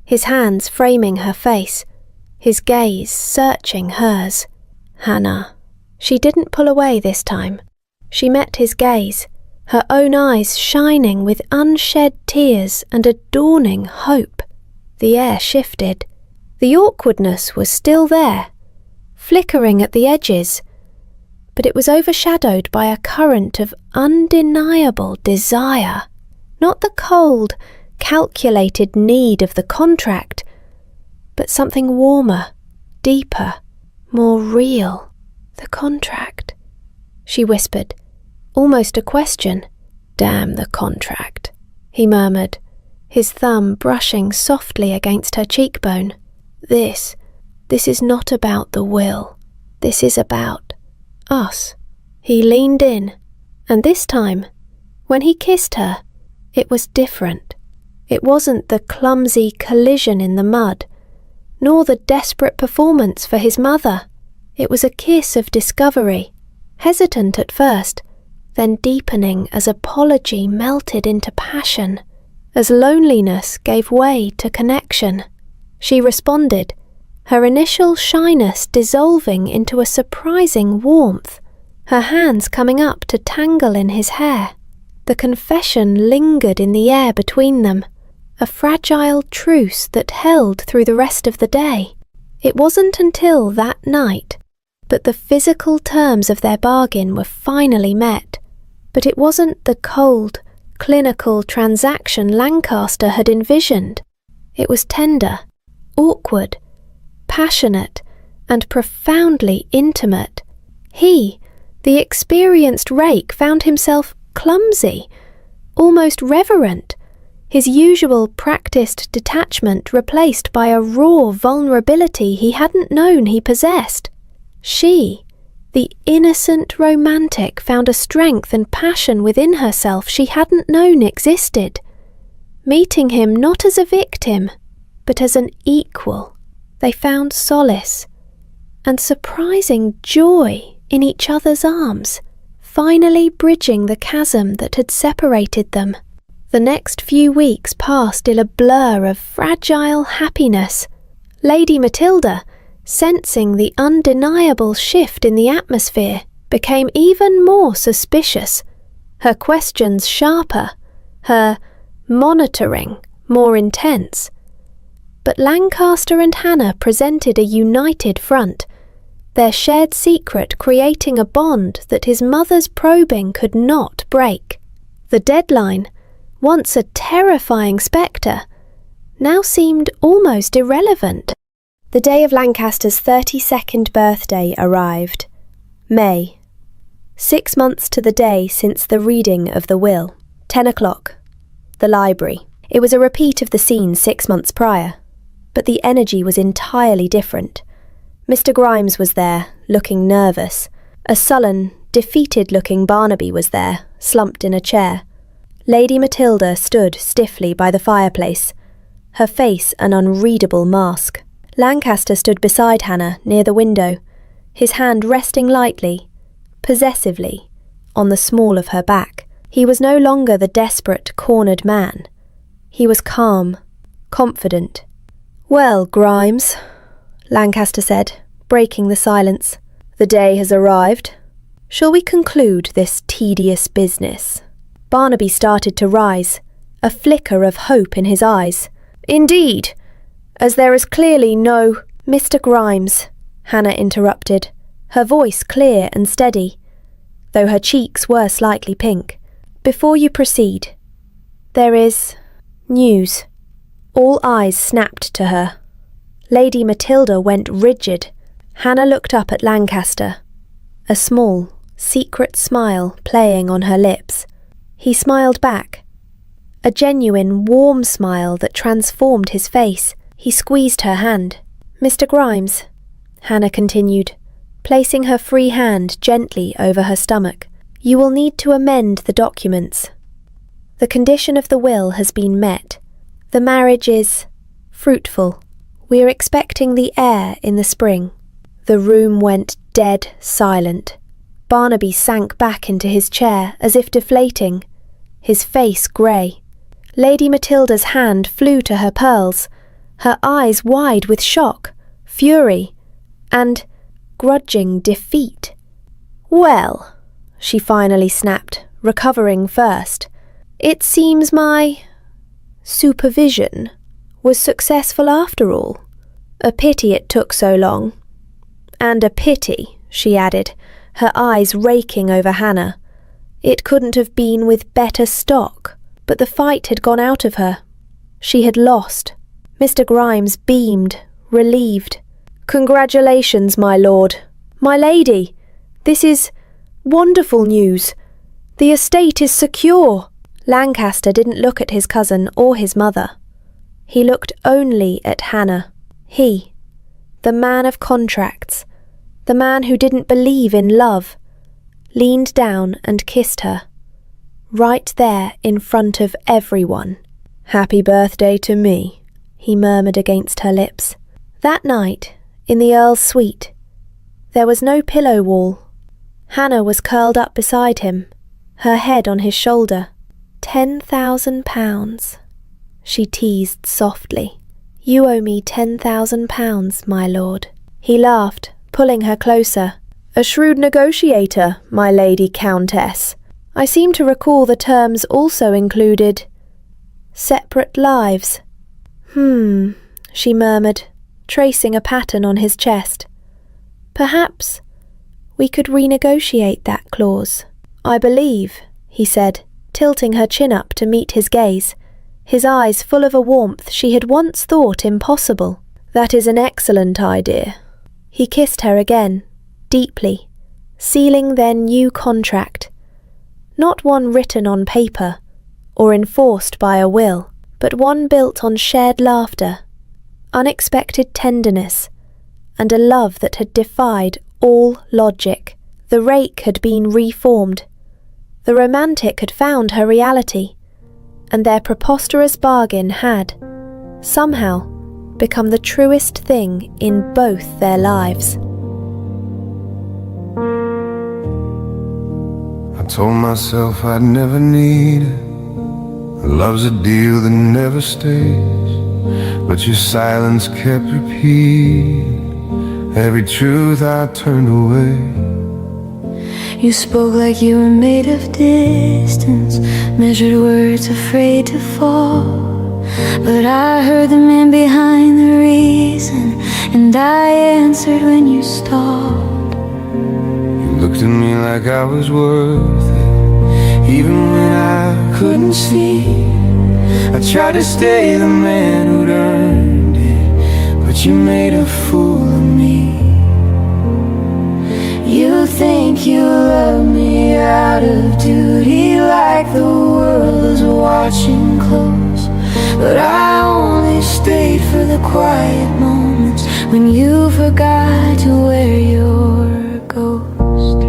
his hands framing her face, his gaze searching hers. Hannah. She didn't pull away this time. She met his gaze, her own eyes shining with unshed tears and a dawning hope. The air shifted. The awkwardness was still there, flickering at the edges, but it was overshadowed by a current of undeniable desire. Not the cold, calculated need of the contract, but something warmer, deeper, more real. The contract, she whispered, almost a question. Damn the contract, he murmured, his thumb brushing softly against her cheekbone. This is not about the will. This is about us. He leaned in, and this time, when he kissed her, it was different. It wasn't the clumsy collision in the mud, nor the desperate performance for his mother. It was a kiss of discovery, hesitant at first, then deepening as apology melted into passion, as loneliness gave way to connection. She responded, her initial shyness dissolving into a surprising warmth, her hands coming up to tangle in his hair. The confession lingered in the air between them, a fragile truce that held through the rest of the day. It wasn't until that night that the physical terms of their bargain were finally met, but it wasn't the cold, clinical transaction Lancaster had envisioned. It was tender, awkward, passionate, and profoundly intimate. He, the experienced Rake, found himself clumsy, almost reverent, his usual practiced detachment replaced by a raw vulnerability he hadn't known he possessed. She, the innocent romantic, found a strength and passion within herself she hadn't known existed, meeting him not as a victim, but as an equal. They found solace and surprising joy in each other's arms, finally bridging the chasm that had separated them. The next few weeks passed in a blur of fragile happiness. Lady Matilda, sensing the undeniable shift in the atmosphere, became even more suspicious, her questions sharper, her monitoring more intense. But Lancaster and Hannah presented a united front, their shared secret creating a bond that his mother's probing could not break. The deadline, once a terrifying spectre, now seemed almost irrelevant. The day of Lancaster's 32nd birthday arrived. May. 6 months to the day since the reading of the will. 10 o'clock. The library. It was a repeat of the scene 6 months prior, but the energy was entirely different. Mr. Grimes was there, looking nervous. A sullen, defeated-looking Barnaby was there, slumped in a chair. Lady Matilda stood stiffly by the fireplace, her face an unreadable mask. Lancaster stood beside Hannah near the window, his hand resting lightly, possessively, on the small of her back. He was no longer the desperate, cornered man. He was calm, confident. "Well, Grimes," Lancaster said, breaking the silence, "the day has arrived. Shall we conclude this tedious business?" Barnaby started to rise, a flicker of hope in his eyes. "Indeed, as there is clearly no—" "Mr. Grimes," Hannah interrupted, her voice clear and steady, though her cheeks were slightly pink. "Before you proceed, there is news." All eyes snapped to her. Lady Matilda went rigid. Hannah looked up at Lancaster, a small, secret smile playing on her lips. He smiled back, a genuine, warm smile that transformed his face. He squeezed her hand. "Mr. Grimes," Hannah continued, placing her free hand gently over her stomach, "you will need to amend the documents. The condition of the will has been met. The marriage is fruitful. We are expecting the heir in the spring." The room went dead silent. Barnaby sank back into his chair as if deflating, his face grey. Lady Matilda's hand flew to her pearls, her eyes wide with shock, fury, and grudging defeat. "Well," she finally snapped, recovering first, "it seems my supervision was successful after all. A pity it took so long. And a pity, she added, her eyes raking over Hannah. It couldn't have been with better stock, but the fight had gone out of her. She had lost. Mr. Grimes beamed, relieved. "Congratulations, my lord. My lady, this is wonderful news. The estate is secure." Lancaster didn't look at his cousin or his mother. He looked only at Hannah. He, the man of contracts, the man who didn't believe in love, leaned down and kissed her, right there in front of everyone. "Happy birthday to me," he murmured against her lips. That night, in the Earl's suite, there was no pillow wall. Hannah was curled up beside him, her head on his shoulder. £10,000, she teased softly. "You owe me £10,000, my lord." He laughed, pulling her closer. "A shrewd negotiator, my lady Countess. I seem to recall the terms also included separate lives." She murmured, tracing a pattern on his chest. "Perhaps we could renegotiate that clause." "I believe," he said, tilting her chin up to meet his gaze, his eyes full of a warmth she had once thought impossible. "That is an excellent idea." He kissed her again, deeply, sealing their new contract. Not one written on paper, or enforced by a will, but one built on shared laughter, unexpected tenderness, and a love that had defied all logic. The Rake had been reformed. The romantic had found her reality, and their preposterous bargain had, somehow, become the truest thing in both their lives. I told myself I'd never need it. Love's a deal that never stays, but your silence kept repeating every truth I turned away. You spoke like you were made of distance, measured words afraid to fall. But I heard the man behind the reason, and I answered when you stalled. You looked at me like I was worth it, even when I couldn't see. I tried to stay the man who'd earned it, but you made a fool of me. You think you love me out of duty, like the world was watching close. But I only stayed for the quiet moments when you forgot to wear your ghost.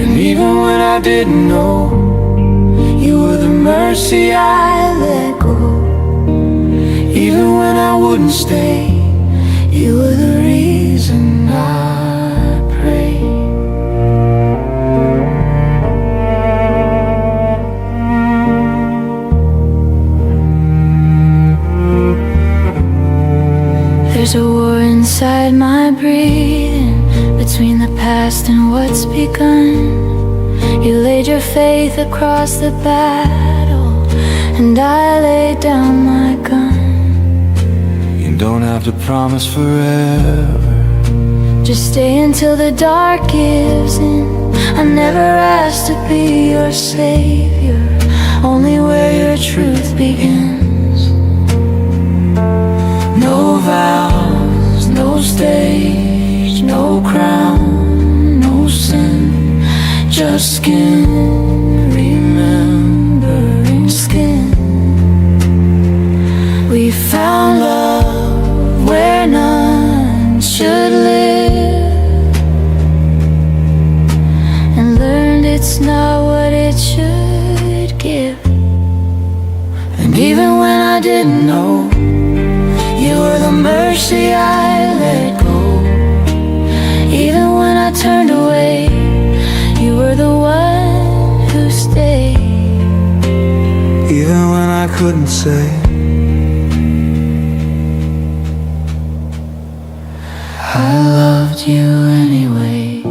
And even when I didn't know, you were the mercy I let go. Even when I wouldn't stay, you were the reason I pray. There's a war inside my breathing, between the past and what's begun. You laid your faith across the battle, and I laid down my gun. You don't have to promise forever, just stay until the dark gives in. I never asked to be your savior, only where your truth begins. no vows, no stage, no crown, no sin, just skin, remembering skin. We found love where none should live, and learned it's not what it should give. And even when I didn't know, you were the mercy I let go. Even when I turned away, you were the one who stayed. Even when I couldn't say, I loved you anyway.